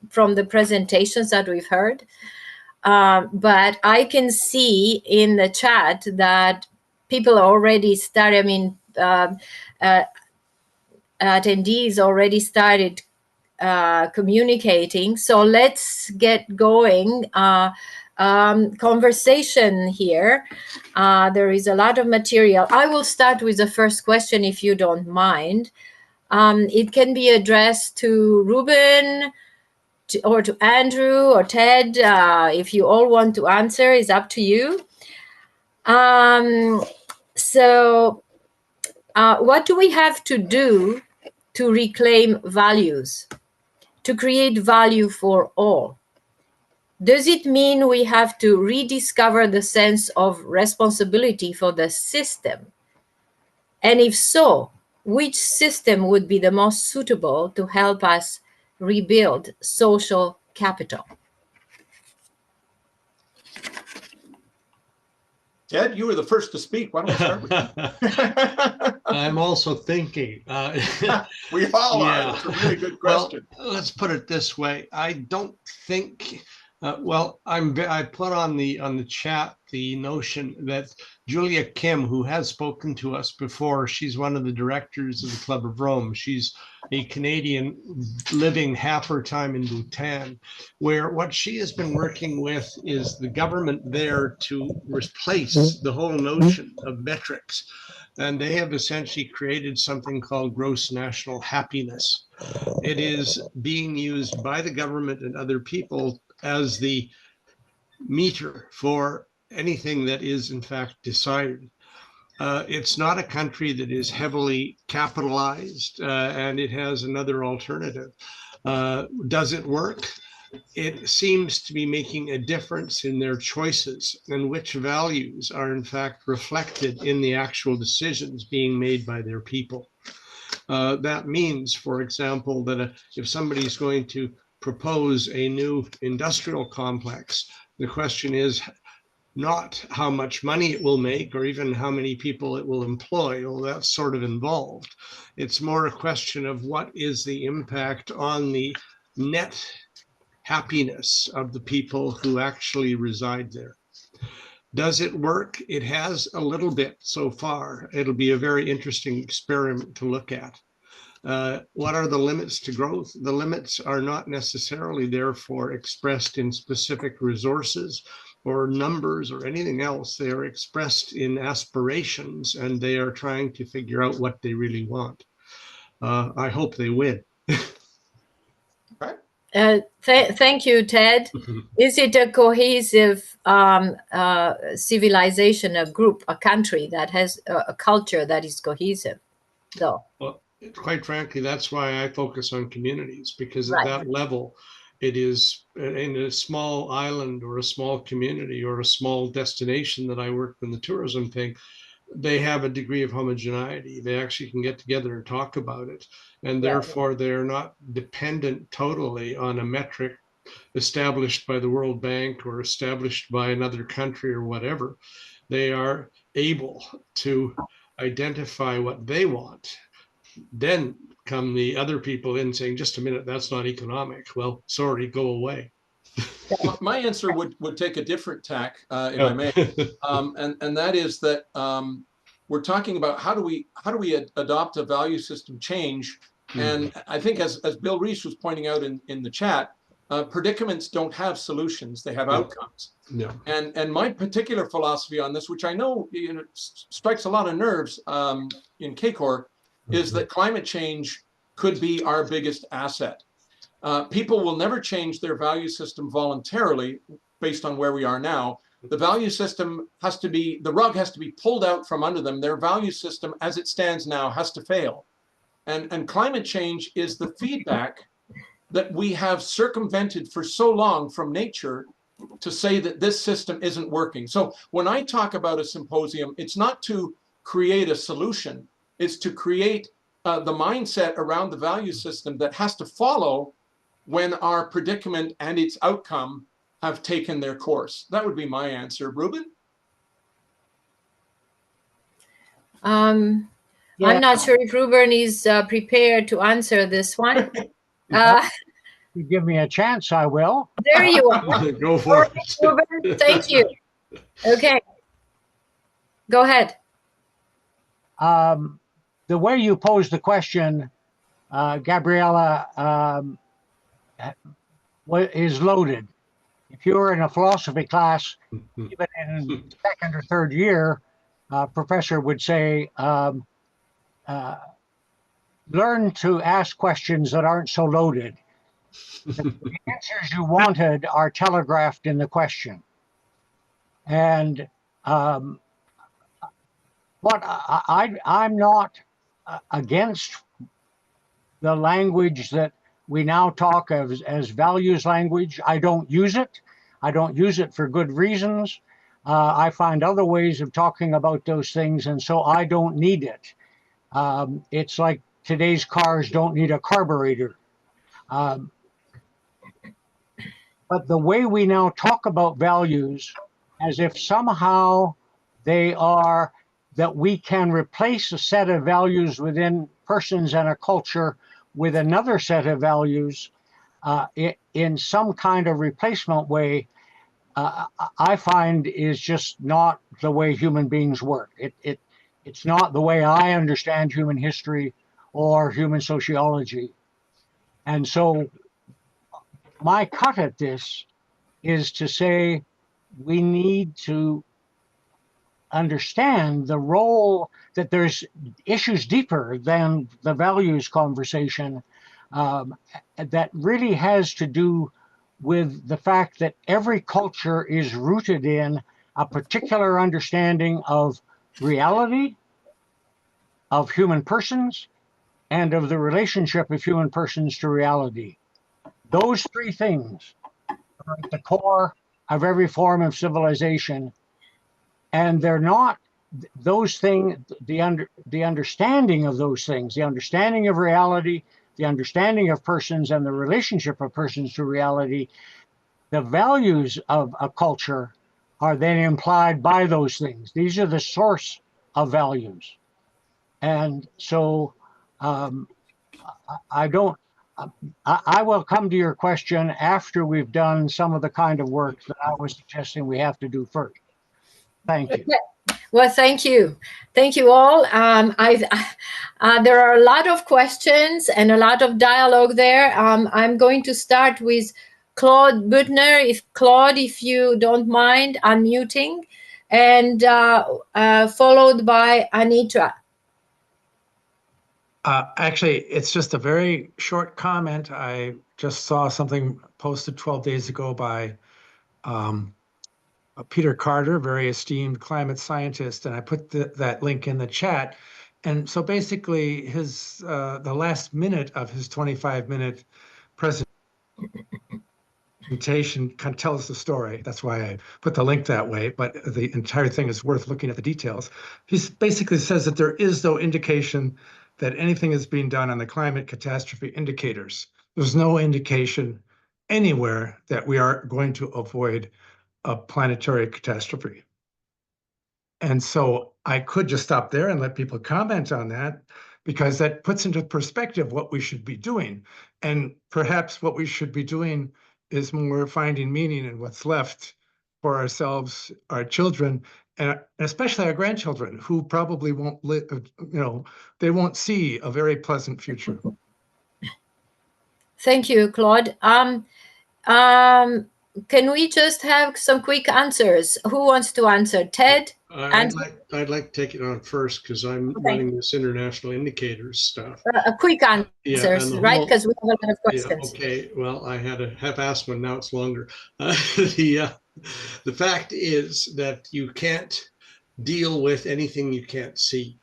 from the presentations that we've heard. But I can see in the chat that people already started, attendees already started communicating. So let's get going. Conversation here. There is a lot of material. I will start with the first question, if you don't mind. It can be addressed to Ruben or to Andrew or Ted. If you all want to answer, it's up to you. So what do we have to do to reclaim values, to create value for all? Does it mean we have to rediscover the sense of responsibility for the system? And if so, which system would be the most suitable to help us rebuild social capital? Ted, you were the first to speak. Why don't we start with you? I'm also thinking. We all Yeah. are. That's a really good question. Well, let's put it this way. I don't think. I put on the chat the notion that Julia Kim, who has spoken to us before, she's one of the directors of the Club of Rome. She's a Canadian living half her time in Bhutan, where what she has been working with is the government there to replace the whole notion of metrics. And they have essentially created something called gross national happiness. It is being used by the government and other people as the meter for anything that is in fact decided. It's not a country that is heavily capitalized, and it has another alternative. Does it work? It seems to be making a difference in their choices and which values are in fact reflected in the actual decisions being made by their people. That means, for example, that if somebody's going to propose a new industrial complex, the question is not how much money it will make or even how many people it will employ. Well, that's sort of involved. It's more a question of what is the impact on the net happiness of the people who actually reside there. Does it work? It has a little bit so far. It'll be a very interesting experiment to look at. What are the limits to growth? The limits are not necessarily therefore expressed in specific resources or numbers or anything else. They are expressed in aspirations, and they are trying to figure out what they really want. I hope they win. Thank you, Ted. Is it a cohesive civilization, a group, a country that has a culture that is cohesive, though? Well, quite frankly, that's why I focus on communities, because at that level, it is in a small island or a small community or a small destination that I work in the tourism thing. They have a degree of homogeneity. They actually can get together and talk about it. And therefore, they're not dependent totally on a metric established by the World Bank or established by another country or whatever. They are able to identify what they want. Then come the other people in saying, just a minute, that's not economic. Well, sorry, go away. My answer would take a different tack, if I may, and that is that we're talking about how do we adopt a value system change, and I think as Bill Reese was pointing out in the chat, predicaments don't have solutions; they have outcomes. No. And my particular philosophy on this, which I know, strikes a lot of nerves in CACOR, is that climate change could be our biggest asset. People will never change their value system voluntarily based on where we are now. The value system has to be, the rug has to be pulled out from under them. Their value system as it stands now has to fail. And climate change is the feedback that we have circumvented for so long from nature to say that this system isn't working. So when I talk about a symposium, it's not to create a solution, it's to create the mindset around the value system that has to follow when our predicament and its outcome have taken their course. That would be my answer. Ruben? I'm not sure if Ruben is prepared to answer this one. You give me a chance, I will. There you are. Go for it. Ruben, thank you. Okay. Go ahead. The way you pose the question, Gabriella, is loaded. If you're in a philosophy class, even in second or third year, professor would say, learn to ask questions that aren't so loaded. The answers you wanted are telegraphed in the question. And I'm not against the language that we now talk of as values language. I don't use it. I don't use it for good reasons. I find other ways of talking about those things, and so I don't need it. It's like today's cars don't need a carburetor. Um, but the way we now talk about values, as if somehow they are that we can replace a set of values within persons and a culture with another set of values in some kind of replacement way, I find is just not the way human beings work. It's not the way I understand human history or human sociology. And so my cut at this is to say we need to understand the role that there's issues deeper than the values conversation that really has to do with the fact that every culture is rooted in a particular understanding of reality, of human persons, and of the relationship of human persons to reality. Those three things are at the core of every form of civilization, and they're not those things, the understanding of those things, the understanding of reality, the understanding of persons, and the relationship of persons to reality. The values of a culture are then implied by those things. These are the source of values. And so I don't, I will come to your question after we've done some of the kind of work that I was suggesting we have to do first. Thank you. Well, thank you. Thank you all. There are a lot of questions and a lot of dialogue there. I'm going to start with Claude Butner. If you don't mind unmuting, and followed by Anitra. Actually, it's just a very short comment. I just saw something posted 12 days ago by Peter Carter, very esteemed climate scientist, and I put that link in the chat. And so basically, his the last minute of his 25-minute presentation kind of tells the story. That's why I put the link that way. But the entire thing is worth looking at the details. He basically says that there is no indication that anything is being done on the climate catastrophe indicators. There's no indication anywhere that we are going to avoid a planetary catastrophe. And so I could just stop there and let people comment on that, because that puts into perspective what we should be doing. And perhaps what we should be doing is more finding meaning in what's left for ourselves, our children, and especially our grandchildren, who probably won't live, they won't see a very pleasant future. Thank you, Claude. Can we just have some quick answers? Who wants to answer? Ted? I'd like to take it on first, because I'm running this international indicators stuff. A quick answers, right? Because we have a lot of questions. Yeah, okay, well, I had a half-assed one, now it's longer. The fact is that you can't deal with anything you can't see.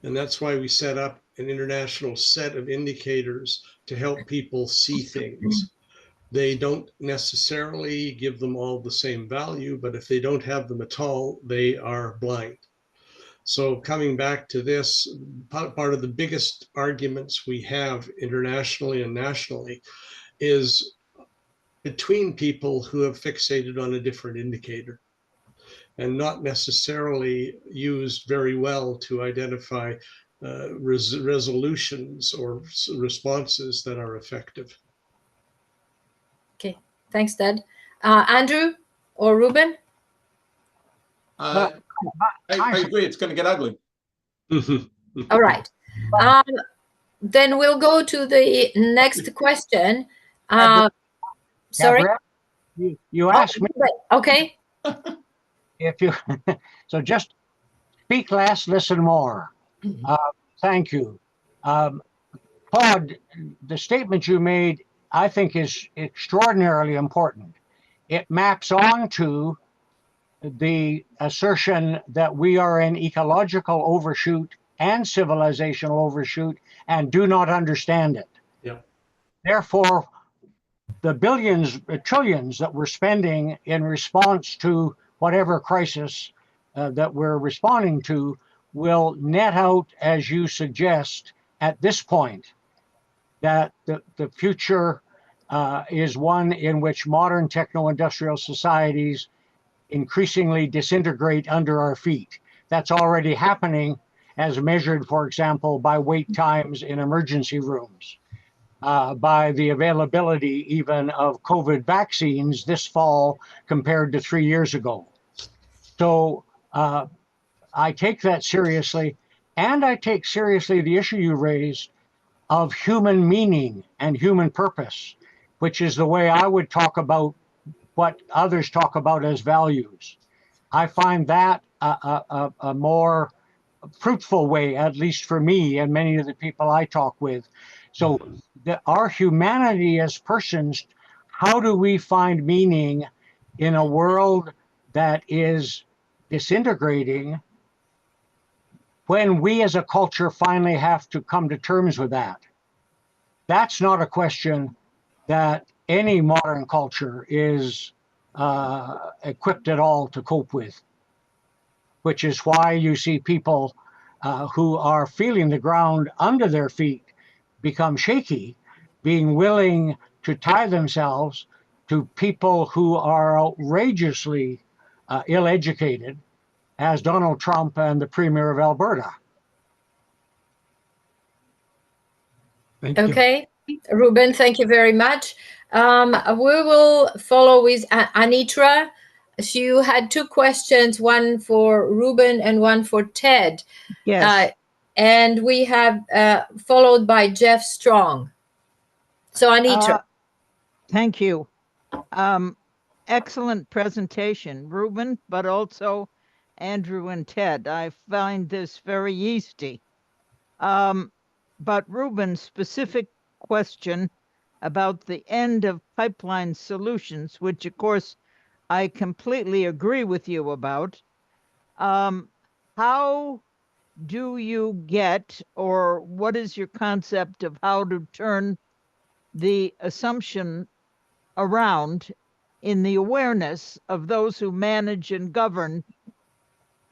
And that's why we set up an international set of indicators to help people see things. They don't necessarily give them all the same value, but if they don't have them at all, they are blind. So coming back to this, part of the biggest arguments we have internationally and nationally is between people who have fixated on a different indicator and not necessarily used very well to identify resolutions or responses that are effective. Okay, thanks, Ted. Andrew or Ruben? I agree, it's going to get ugly. All right. Then we'll go to the next question. Sorry? You asked me. Okay. If you, so just speak less, listen more. Thank you. Claude, the statement you made, I think, is extraordinarily important. It maps on to the assertion that we are in ecological overshoot and civilizational overshoot and do not understand it. Yeah. Therefore, the billions, trillions that we're spending in response to whatever crisis that we're responding to will net out, as you suggest, at this point, that the future is one in which modern techno-industrial societies increasingly disintegrate under our feet. That's already happening, as measured, for example, by wait times in emergency rooms, by the availability even of COVID vaccines this fall compared to 3 years ago. So I take that seriously, and I take seriously the issue you raised of human meaning and human purpose, which is the way I would talk about what others talk about as values. I find that a more fruitful way, at least for me and many of the people I talk with. So our humanity as persons, how do we find meaning in a world that is disintegrating when we as a culture finally have to come to terms with that? That's not a question that any modern culture is equipped at all to cope with, which is why you see people who are feeling the ground under their feet become shaky, being willing to tie themselves to people who are outrageously ill-educated, as Donald Trump and the Premier of Alberta. Thank you. Okay, Ruben, thank you very much. We will follow with Anitra. So you had two questions, one for Ruben and one for Ted. Yes. And we have followed by Jeff Strong. So Anitra. Thank you. Excellent presentation, Ruben, but also Andrew and Ted. I find this very yeasty. But Ruben, specific question about the end of pipeline solutions, which of course I completely agree with you about. How do you get, or what is your concept of how to turn the assumption around in the awareness of those who manage and govern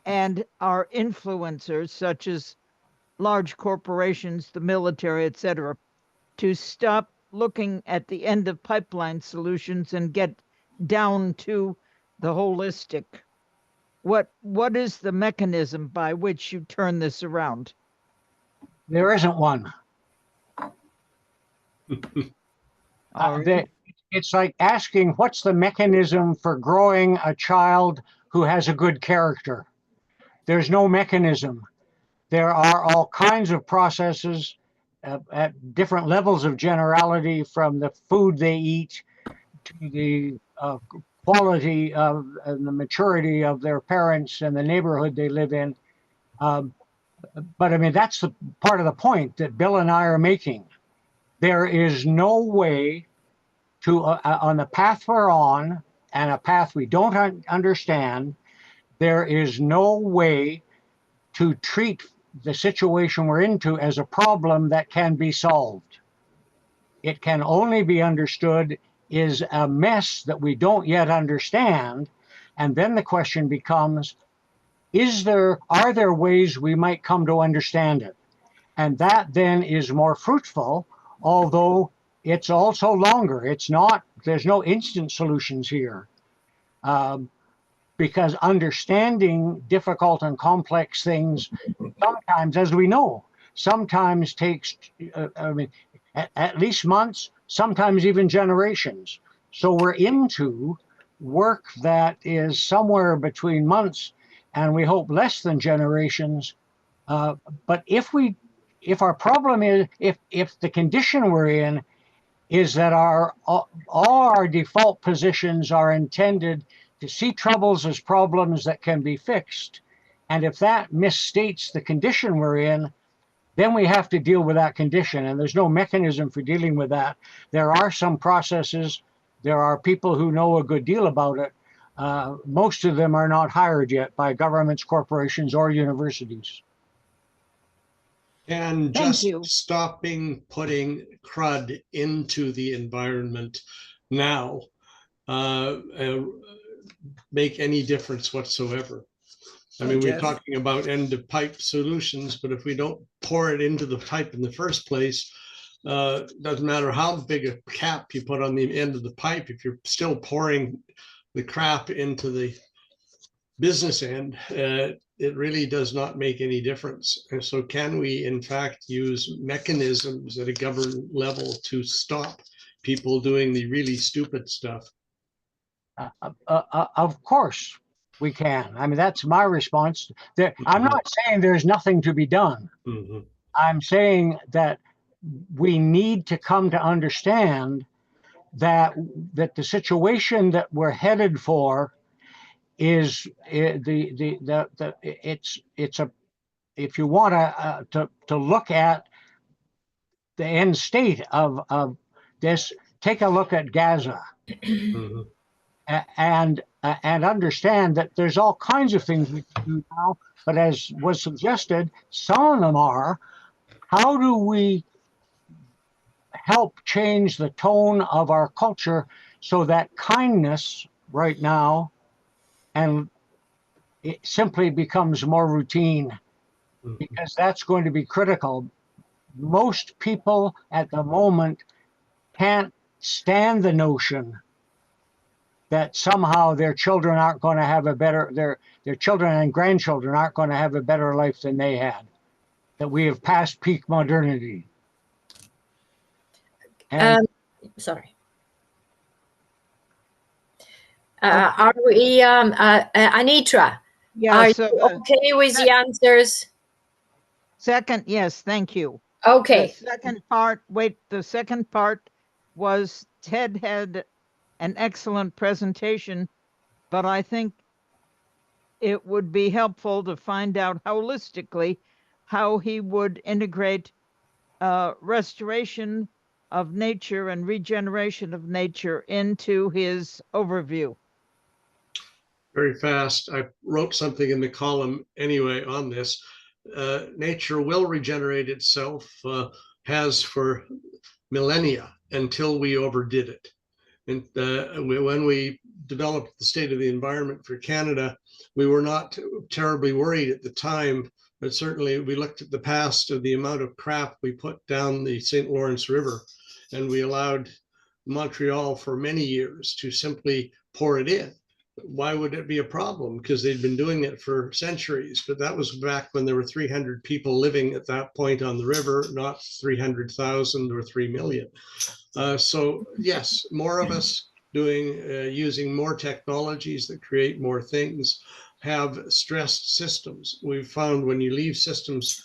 and are influencers, such as large corporations, the military, etc., to stop looking at the end of pipeline solutions and get down to the holistic? What is the mechanism by which you turn this around? There isn't one. It's like asking, what's the mechanism for growing a child who has a good character? There's no mechanism. There are all kinds of processes at different levels of generality, from the food they eat to the quality of and the maturity of their parents and the neighborhood they live in. But I mean, that's the part of the point that Bill and I are making. There is no way to, on the path we're on, and a path we don't understand, there is no way to treat the situation we're into as a problem that can be solved. It can only be understood is a mess that we don't yet understand. And then the question becomes, are there ways we might come to understand it? And that then is more fruitful, although it's also longer. There's no instant solutions here. Because understanding difficult and complex things sometimes, as we know, sometimes takes, at least months, sometimes even generations. So we're into work that is somewhere between months and we hope less than generations. But if our problem is, if the condition we're in is that all our default positions are intended to see troubles as problems that can be fixed, and if that misstates the condition we're in, then we have to deal with that condition, and there's no mechanism for dealing with that. There are some processes, there are people who know a good deal about it, Most of them are not hired yet by governments, corporations, or universities. And Thank just you. stopping putting crud into the environment now make any difference whatsoever? I mean, we're talking about end of pipe solutions, but if we don't pour it into the pipe in the first place, doesn't matter how big a cap you put on the end of the pipe, if you're still pouring the crap into the business end, it really does not make any difference. And so can we in fact use mechanisms at a government level to stop people doing the really stupid stuff? Of course we can. I mean, that's my response. I'm not saying there's nothing to be done. Mm-hmm. I'm saying that we need to come to understand that the situation that we're headed for is it's a, if you want to look at the end state of this, take a look at Gaza. Mm-hmm. And understand that there's all kinds of things we can do now, but as was suggested, some of them are, how do we help change the tone of our culture so that kindness right now and it simply becomes more routine, because that's going to be critical. Most people at the moment can't stand the notion that somehow their children aren't going to have a better, their children and grandchildren aren't going to have a better life than they had, that we have passed peak modernity. And Sorry. Are we, Anitra, Yeah, are so you okay with the answers? second, yes, thank you. Okay. The second part, the second part was Ted had an excellent presentation, but I think it would be helpful to find out holistically how he would integrate restoration of nature and regeneration of nature into his overview. Very fast. I wrote something in the column anyway on this. Nature will regenerate itself, has for millennia until we overdid it. And when we developed the state of the environment for Canada, we were not terribly worried at the time, but certainly we looked at the past of the amount of crap we put down the St. Lawrence River, and we allowed Montreal for many years to simply pour it in. Why would it be a problem? Because they'd been doing it for centuries, but that was back when there were 300 people living at that point on the river, not 300,000 or 3 million. So yes, more of us using more technologies that create more things, have stressed systems. We've found when you leave systems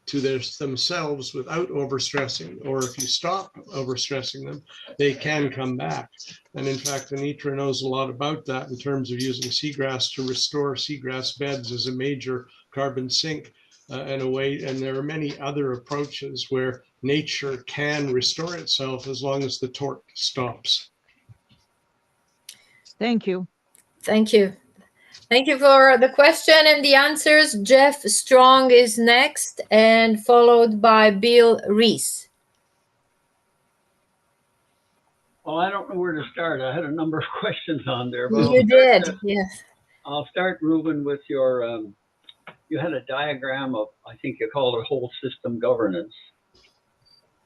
to themselves without overstressing, or if you stop overstressing them, they can come back. And in fact, Anitra knows a lot about that in terms of using seagrass to restore seagrass beds as a major carbon sink in a way. And there are many other approaches where nature can restore itself as long as the torque stops. Thank you. Thank you. Thank you for the question and the answers. Jeff Strong is next, and followed by Bill Reese. Well, I don't know where to start. I had a number of questions on there. But You did, yes. I'll start, Ruben, with your, you had a diagram of, I think you called it whole system governance.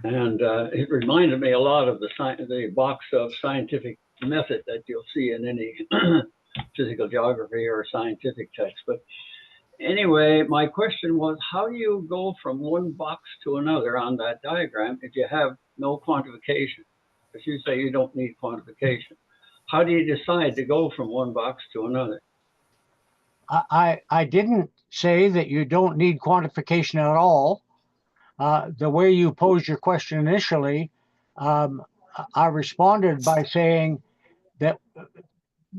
And it reminded me a lot of the box of scientific method that you'll see in any physical geography or scientific text. But anyway, my question was, how do you go from one box to another on that diagram if you have no quantification? Because you say you don't need quantification. How do you decide to go from one box to another? I didn't say that you don't need quantification at all. The way you posed your question initially, I responded by saying that,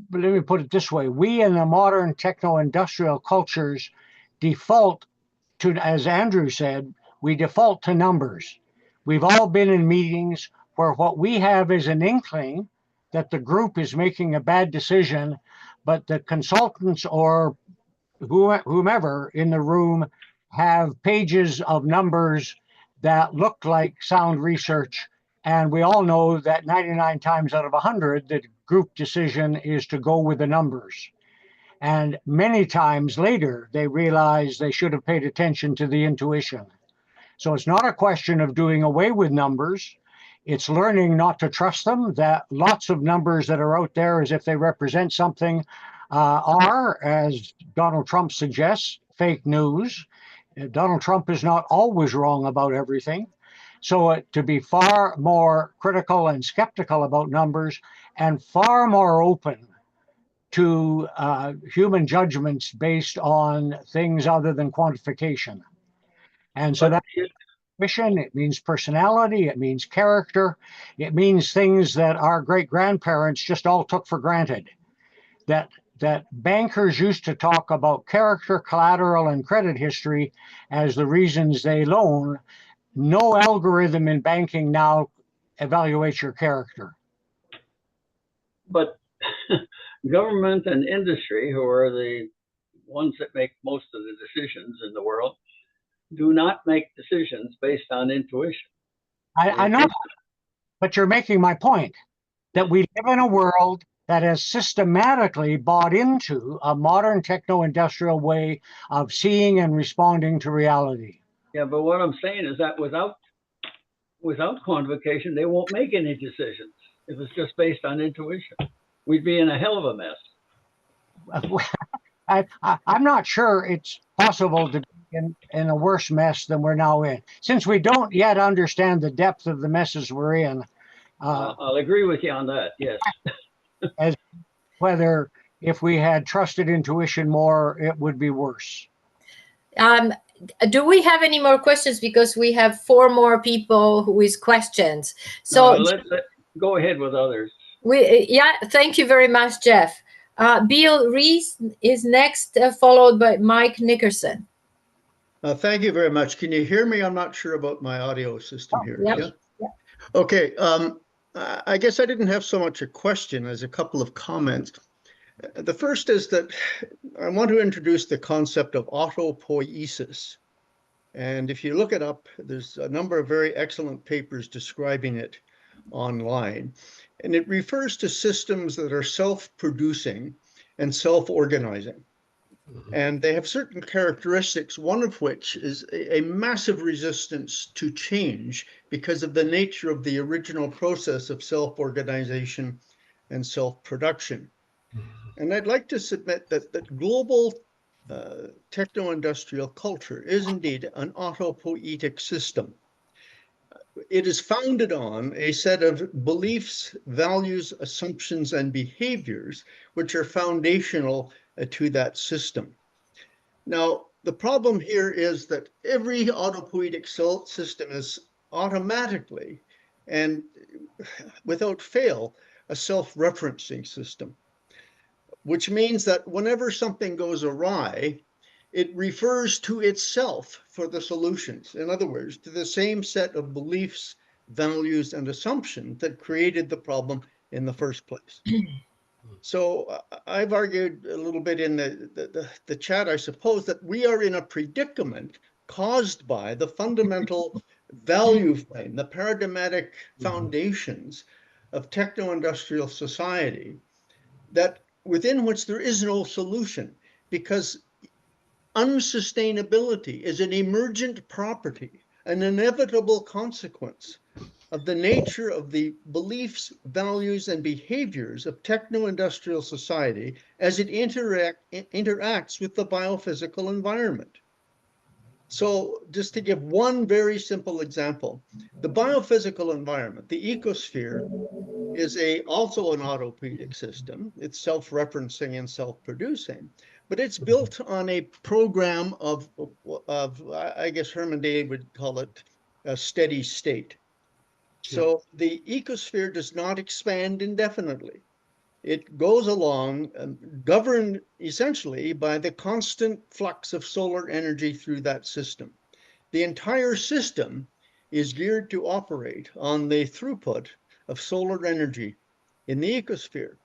but let me put it this way, we in the modern techno-industrial cultures default to, as Andrew said, we default to numbers. We've all been in meetings where what we have is an inkling that the group is making a bad decision, but the consultants or whomever in the room have pages of numbers that look like sound research. And we all know that 99 times out of 100, the group decision is to go with the numbers. And many times later, they realize they should have paid attention to the intuition. So it's not a question of doing away with numbers. It's learning not to trust them, that lots of numbers that are out there as if they represent something are, as Donald Trump suggests, fake news. Donald Trump is not always wrong about everything. So to be far more critical and skeptical about numbers and far more open to human judgments based on things other than quantification. And so that's mission, it means personality, it means character, it means things that our great-grandparents just all took for granted. That bankers used to talk about character, collateral, and credit history as the reasons they loan. No algorithm in banking now evaluates your character. But government and industry, who are the ones that make most of the decisions in the world, do not make decisions based on intuition. I know, but you're making my point that we live in a world that has systematically bought into a modern techno-industrial way of seeing and responding to reality. Yeah, but what I'm saying is that without quantification, they won't make any decisions. If it's just based on intuition, we'd be in a hell of a mess. I'm not sure it's possible to be in a worse mess than we're now in. Since we don't yet understand the depth of the messes we're in. I'll agree with you on that, yes. As whether if we had trusted intuition more, it would be worse. Do we have any more questions? Because we have 4 more people with questions. So no, let's go ahead with others. Thank you very much, Jeff. Bill Reese is next, followed by Mike Nickerson. Thank you very much. Can you hear me? I'm not sure about my audio system here. Yep. Yeah? Okay. I guess I didn't have so much a question as a couple of comments. The first is that I want to introduce the concept of autopoiesis. And if you look it up, there's a number of very excellent papers describing it online. And it refers to systems that are self-producing and self-organizing. And they have certain characteristics, one of which is a massive resistance to change because of the nature of the original process of self-organization and self-production. And I'd like to submit that global techno-industrial culture is indeed an autopoietic system. It is founded on a set of beliefs, values, assumptions, and behaviors which are foundational to that system. Now, the problem here is that every autopoietic system is automatically and without fail a self-referencing system, which means that whenever something goes awry, it refers to itself for the solutions. In other words, to the same set of beliefs, values, and assumptions that created the problem in the first place. So I've argued a little bit in the chat, I suppose, that we are in a predicament caused by the fundamental value frame, the paradigmatic foundations of techno-industrial society, that within which there is no solution, because unsustainability is an emergent property, an inevitable consequence of the nature of the beliefs, values, and behaviors of techno-industrial society as it interacts with the biophysical environment. So just to give one very simple example, the biophysical environment, the ecosphere, is also an autopoietic system. It's self-referencing and self-producing, but it's built on a program of I guess Herman Day would call it a steady state. So the ecosphere does not expand indefinitely. It goes along governed essentially by the constant flux of solar energy through that system. The entire system is geared to operate on the throughput of solar energy in the ecosphere.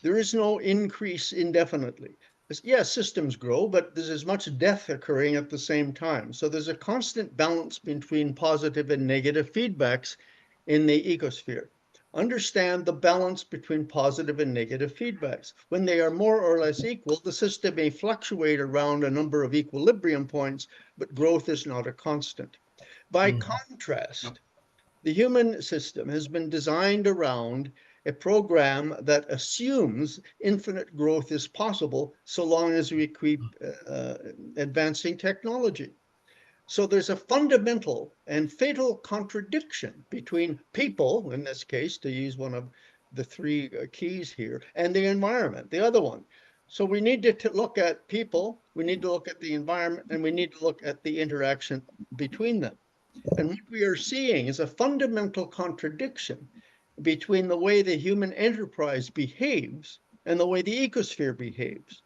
There is no increase indefinitely. Yes, systems grow, but there's as much death occurring at the same time. So there's a constant balance between positive and negative feedbacks in the ecosphere. Understand the balance between positive and negative feedbacks. When they are more or less equal, the system may fluctuate around a number of equilibrium points, but growth is not a constant. By contrast, the human system has been designed around a program that assumes infinite growth is possible so long as we keep advancing technology. So there's a fundamental and fatal contradiction between people, in this case, to use one of the three keys here, and the environment, the other one. So we need to look at people, we need to look at the environment, and we need to look at the interaction between them. And what we are seeing is a fundamental contradiction between the way the human enterprise behaves and the way the ecosphere behaves.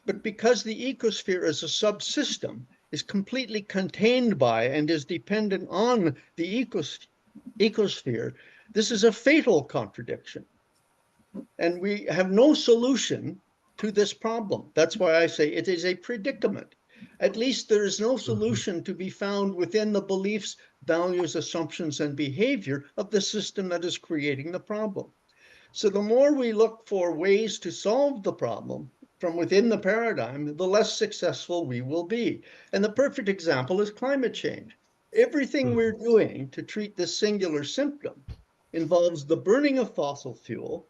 But because the ecosphere as a subsystem is completely contained by and is dependent on the ecosphere, this is a fatal contradiction. And we have no solution to this problem. That's why I say it is a predicament. At least there is no solution to be found within the beliefs, values, assumptions, and behavior of the system that is creating the problem. So the more we look for ways to solve the problem from within the paradigm, the less successful we will be. And the perfect example is climate change. Everything we're doing to treat this singular symptom involves the burning of fossil fuel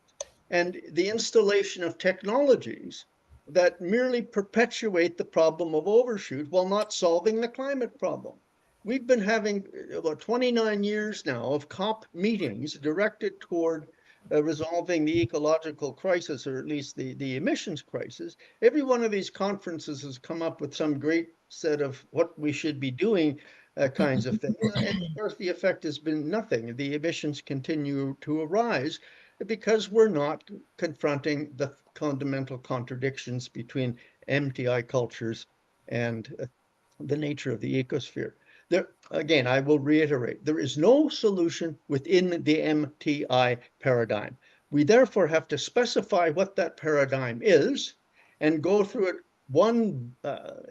and the installation of technologies that merely perpetuate the problem of overshoot while not solving the climate problem. We've been having about 29 years now of COP meetings directed toward resolving the ecological crisis, or at least the emissions crisis. Every one of these conferences has come up with some great set of what we should be doing kinds of things. And of course, the effect has been nothing. The emissions continue to arise because we're not confronting the fundamental contradictions between MTI cultures and the nature of the ecosphere. There, again, I will reiterate, there is no solution within the MTI paradigm. We therefore have to specify what that paradigm is and go through it one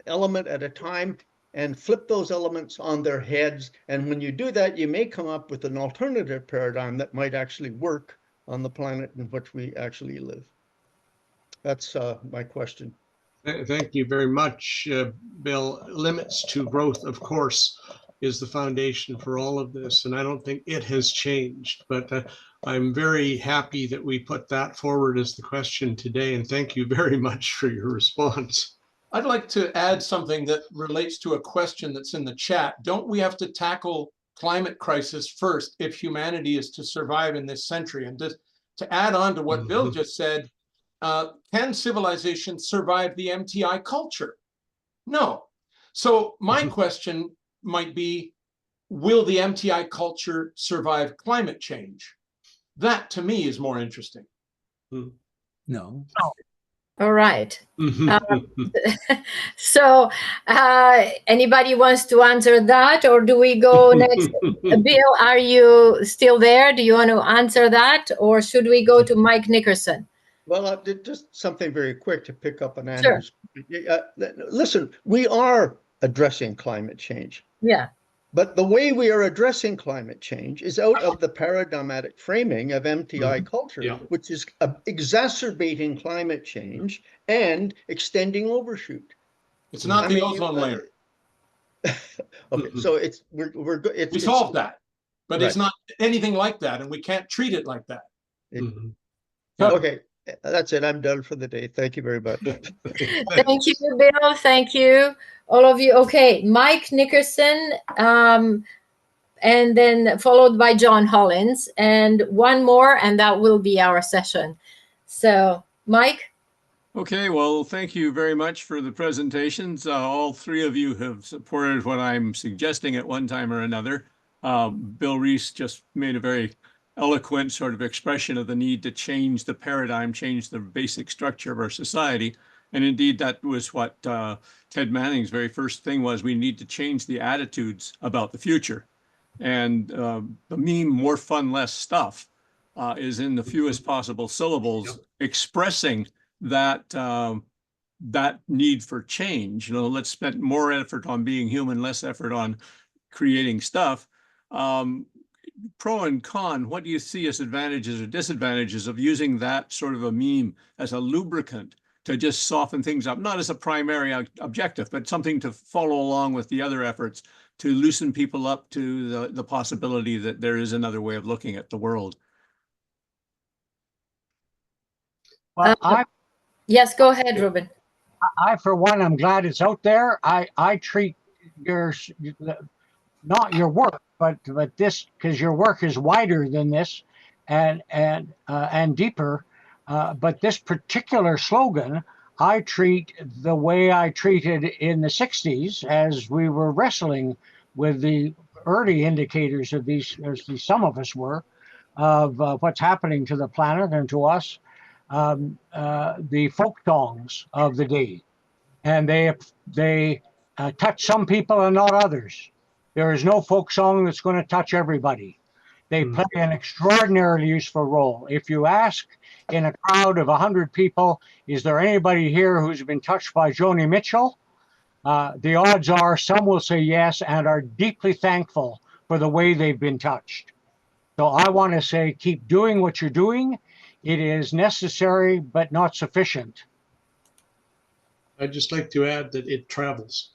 element at a time and flip those elements on their heads. And when you do that, you may come up with an alternative paradigm that might actually work on the planet in which we actually live. That's my question. Thank you very much, Bill. Limits to growth, of course, is the foundation for all of this. And I don't think it has changed, but I'm very happy that we put that forward as the question today. And thank you very much for your response. I'd like to add something that relates to a question that's in the chat. Don't we have to tackle climate crisis first if humanity is to survive in this century? And to add on to what Bill just said, can civilization survive the MTI culture? No. So my question might be, will the MTI culture survive climate change? That to me is more interesting. No. All right. So anybody wants to answer that, or do we go next? Bill, are you still there? Do you want to answer that, or should we go to Mike Nickerson? Well, just something very quick to pick up on Andrew's. Sure. Listen, we are addressing climate change. Yeah. But the way we are addressing climate change is out of the paradigmatic framing of MTI culture, which is exacerbating climate change and extending overshoot. It's not the ozone layer. Okay, so we solved that, but it's not anything like that, and we can't treat it like that. Okay, that's it. I'm done for the day. Thank you very much. Thank you, Bill. Thank you, all of you. Okay, Mike Nickerson, and then followed by John Hollins, and one more, and that will be our session. So, Mike? Okay, well, thank you very much for the presentations. All three of you have supported what I'm suggesting at one time or another. Bill Reese just made a very eloquent sort of expression of the need to change the paradigm, change the basic structure of our society. And indeed, that was what Ted Manning's very first thing was. We need to change the attitudes about the future. And the meme, more fun, less stuff, is in the fewest possible syllables, expressing that that need for change. You know, let's spend more effort on being human, less effort on creating stuff. Pro and con, what do you see as advantages or disadvantages of using that sort of a meme as a lubricant to just soften things up, not as a primary objective, but something to follow along with the other efforts to loosen people up to the possibility that there is another way of looking at the world? Well, Yes, go ahead, Ruben. for one, I'm glad it's out there. I treat not your work, but this, because your work is wider than this and deeper. But this particular slogan, I treat the way I treated in the 60s as we were wrestling with the early indicators of these, as some of us were, of what's happening to the planet and to us, the folk songs of the day. And they touch some people and not others. There is no folk song that's going to touch everybody. They play an extraordinarily useful role. If you ask in a crowd of 100 people, is there anybody here who's been touched by Joni Mitchell? The odds are some will say yes and are deeply thankful for the way they've been touched. So I want to say, keep doing what you're doing. It is necessary, but not sufficient. I'd just like to add that it travels.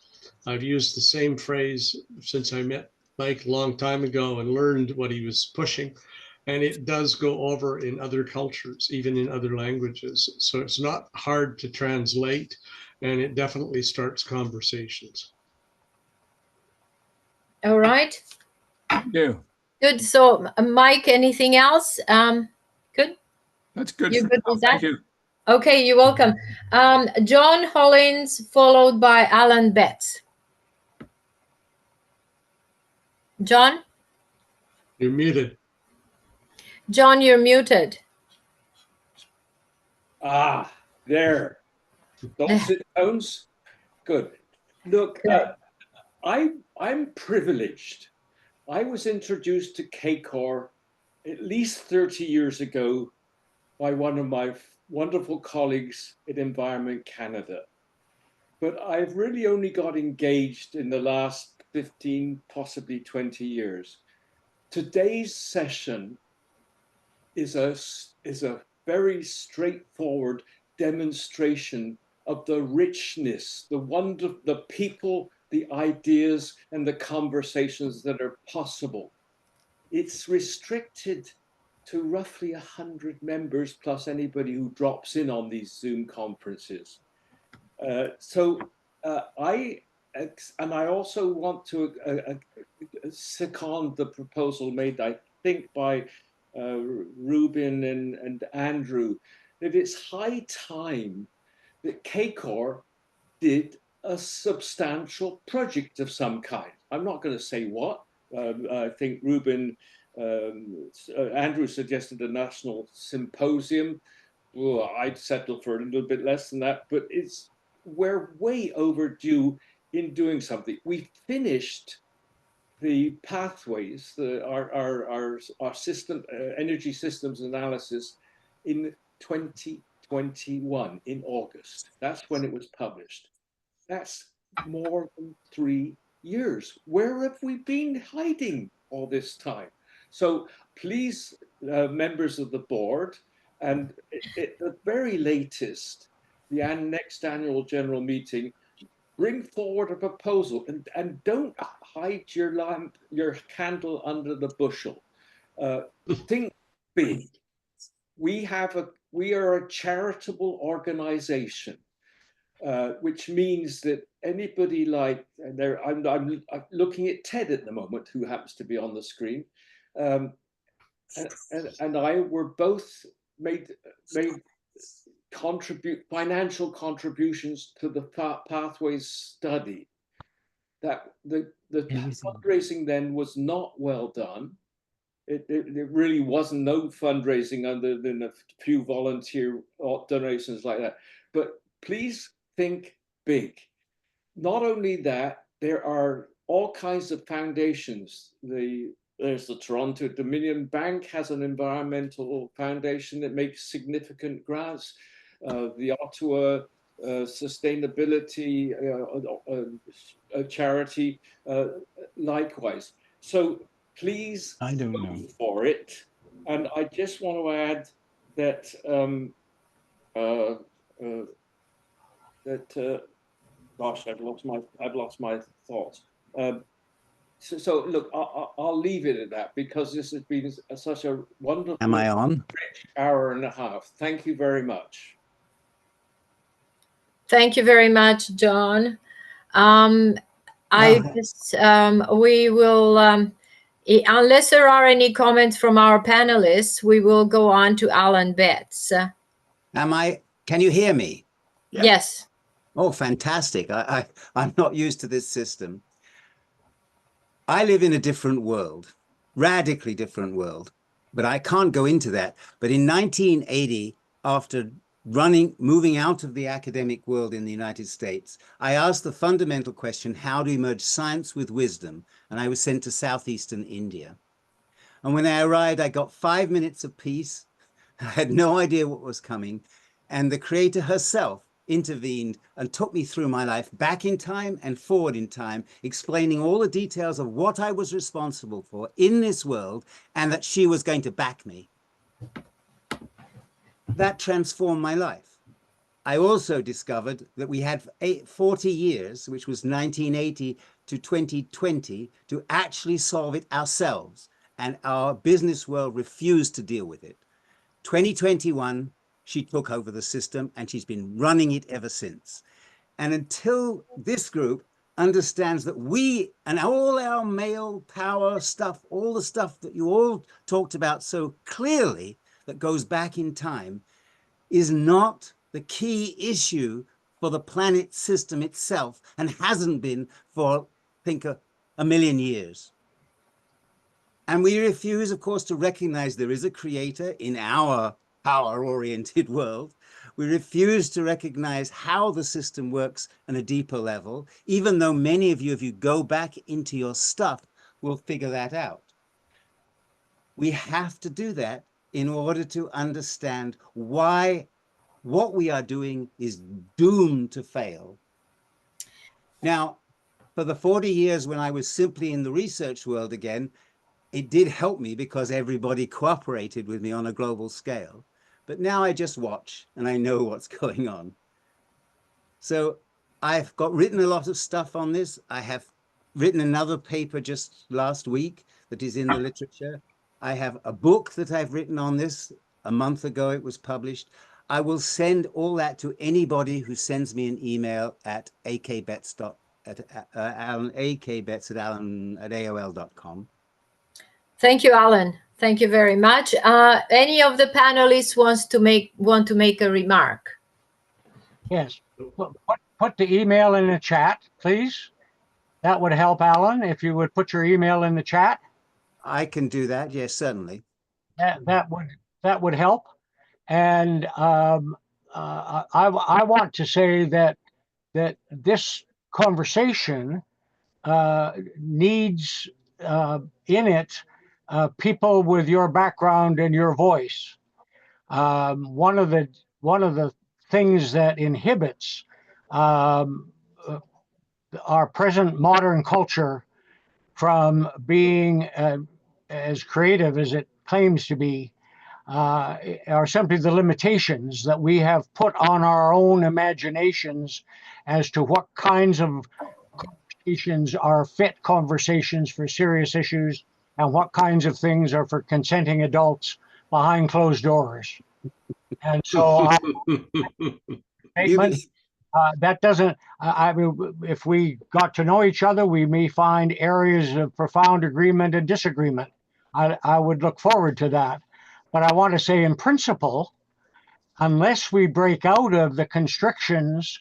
I've used the same phrase since I met Mike a long time ago and learned what he was pushing. And it does go over in other cultures, even in other languages. So it's not hard to translate, and it definitely starts conversations. All right. Yeah. Good. So, Mike, anything else? Good. That's good. You good with that? Thank you. Okay, you're welcome. John Hollins, followed by Alan Betts. John? You're muted. John, you're muted. Ah, there. Dulcet tones. Good. Look, I'm privileged. I was introduced to CACOR at least 30 years ago by one of my wonderful colleagues at Environment Canada. But I've really only got engaged in the last 15, possibly 20 years. Today's session is a very straightforward demonstration of the richness, the wonder, the people, the ideas, and the conversations that are possible. It's restricted to roughly 100 members plus anybody who drops in on these Zoom conferences. I also want to second the proposal made, I think, by Ruben and Andrew, that it's high time that CACOR did a substantial project of some kind. I'm not going to say what. I think Ruben, Andrew suggested a national symposium. Well, I'd settle for a little bit less than that, but we're way overdue in doing something. We finished the pathways, our system, energy systems analysis in 2021 in August. That's when it was published. That's more than 3 years. Where have we been hiding all this time? So please, members of the board, and at the very latest, the next annual general meeting, bring forward a proposal and don't hide your candle under the bushel. Think big. We are a charitable organization, which means that anybody I'm looking at Ted at the moment, who happens to be on the screen, and I were both made financial contributions to the Pathways study. That the fundraising then was not well done. It really wasn't no fundraising other than a few volunteer donations like that. But please think big. Not only that, there are all kinds of foundations. The There's the Toronto Dominion Bank has an environmental foundation that makes significant grants. The Ottawa Sustainability Charity, likewise. So please I don't go know. for it. And I just want to add that gosh, I've lost my thoughts. So look, I'll leave it at that because this has been such a wonderful, Am I on? rich hour and a half. Thank you very much. Thank you very much, John. I guess we will, unless there are any comments from our panelists, we will go on to Alan Betts. Can you hear me? Yes. Oh, fantastic. I'm not used to this system. I live in a different world, radically different world, but I can't go into that. But in 1980, after moving out of the academic world in the United States, I asked the fundamental question, how to merge science with wisdom? And I was sent to southeastern India. And when I arrived, I got 5 minutes of peace. I had no idea what was coming. And the creator herself intervened and took me through my life back in time and forward in time, explaining all the details of what I was responsible for in this world and that she was going to back me. That transformed my life. I also discovered that we had 40 years, which was 1980 to 2020, to actually solve it ourselves. And our business world refused to deal with it. 2021, she took over the system and she's been running it ever since. And until this group understands that we and all our male power stuff, all the stuff that you all talked about so clearly that goes back in time, is not the key issue for the planet system itself and hasn't been for, I think, a million years. And we refuse, of course, to recognize there is a creator in our power-oriented world. We refuse to recognize how the system works on a deeper level, even though many of you, if you go back into your stuff, will figure that out. We have to do that in order to understand why what we are doing is doomed to fail. Now, for the 40 years when I was simply in the research world again, it did help me because everybody cooperated with me on a global scale. But now I just watch and I know what's going on. So I've written a lot of stuff on this. I have written another paper just last week that is in the literature. I have a book that I've written on this. A month ago it was published. I will send all that to anybody who sends me an email at akbets@aol.com. Thank you, Alan. Thank you very much. Any of the panelists want to make a remark? Yes. Put the email in the chat, please. That would help, Alan, if you would put your email in the chat. I can do that. Yes, certainly. That would help. And I want to say that this conversation needs in it people with your background and your voice. One of the things that inhibits our present modern culture from being as creative as it claims to be are simply the limitations that we have put on our own imaginations as to what kinds of conversations are fit conversations for serious issues and what kinds of things are for consenting adults behind closed doors. And so statement, that doesn't, I mean, if we got to know each other, we may find areas of profound agreement and disagreement. I would look forward to that. But I want to say in principle, unless we break out of the constrictions,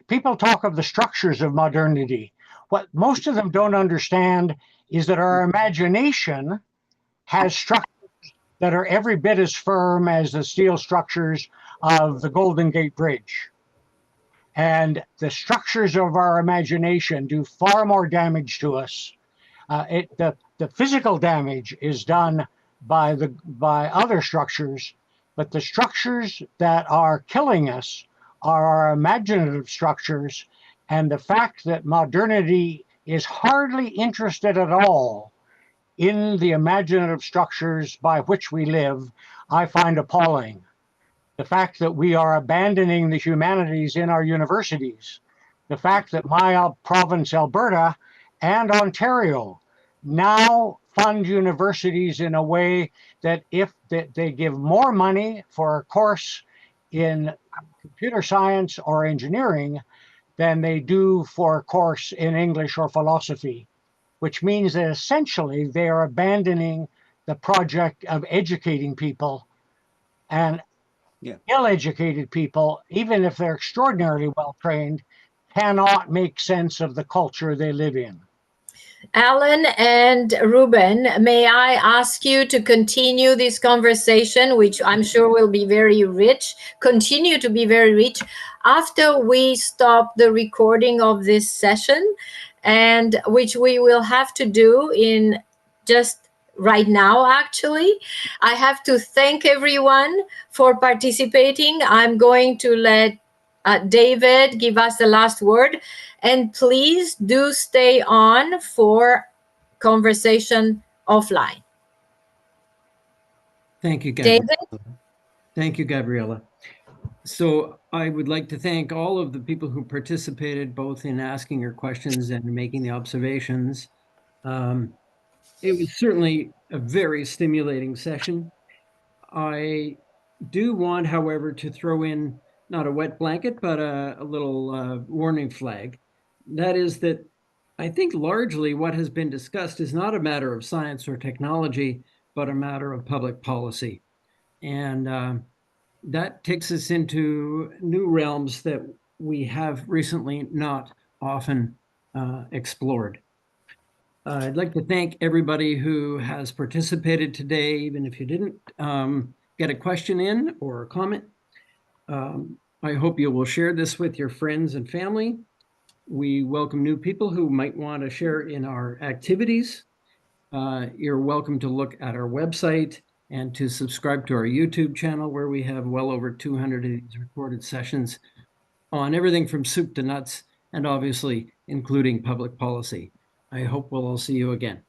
people talk of the structures of modernity. What most of them don't understand is that our imagination has structures that are every bit as firm as the steel structures of the Golden Gate Bridge. And the structures of our imagination do far more damage to us. the physical damage is done by other structures, but the structures that are killing us are our imaginative structures, and the fact that modernity is hardly interested at all in the imaginative structures by which we live, I find appalling. The fact that we are abandoning the humanities in our universities, the fact that my province, Alberta, and Ontario now fund universities in a way that if they give more money for a course in computer science or engineering than they do for a course in English or philosophy, which means that essentially they are abandoning the project of educating people, and ill-educated people, even if they're extraordinarily well trained, cannot make sense of the culture they live in. Alan and Ruben, may I ask you to continue this conversation, which I'm sure will be very rich, continue to be very rich, after we stop the recording of this session, and which we will have to do in just right now, actually. I have to thank everyone for participating. I'm going to let David give us the last word. And please do stay on for conversation offline. Thank you, Gabriella. David? Thank you, Gabriella. So I would like to thank all of the people who participated, both in asking your questions and making the observations. It was certainly a very stimulating session. I do want, however, to throw in not a wet blanket, but a little warning flag. That is that I think largely what has been discussed is not a matter of science or technology, but a matter of public policy. And that takes us into new realms that we have recently not often explored. I'd like to thank everybody who has participated today, even if you didn't get a question in or a comment. I hope you will share this with your friends and family. We welcome new people who might want to share in our activities. You're welcome to look at our website and to subscribe to our YouTube channel, where we have well over 200 of these recorded sessions on everything from soup to nuts, and obviously including public policy. I hope we'll all see you again.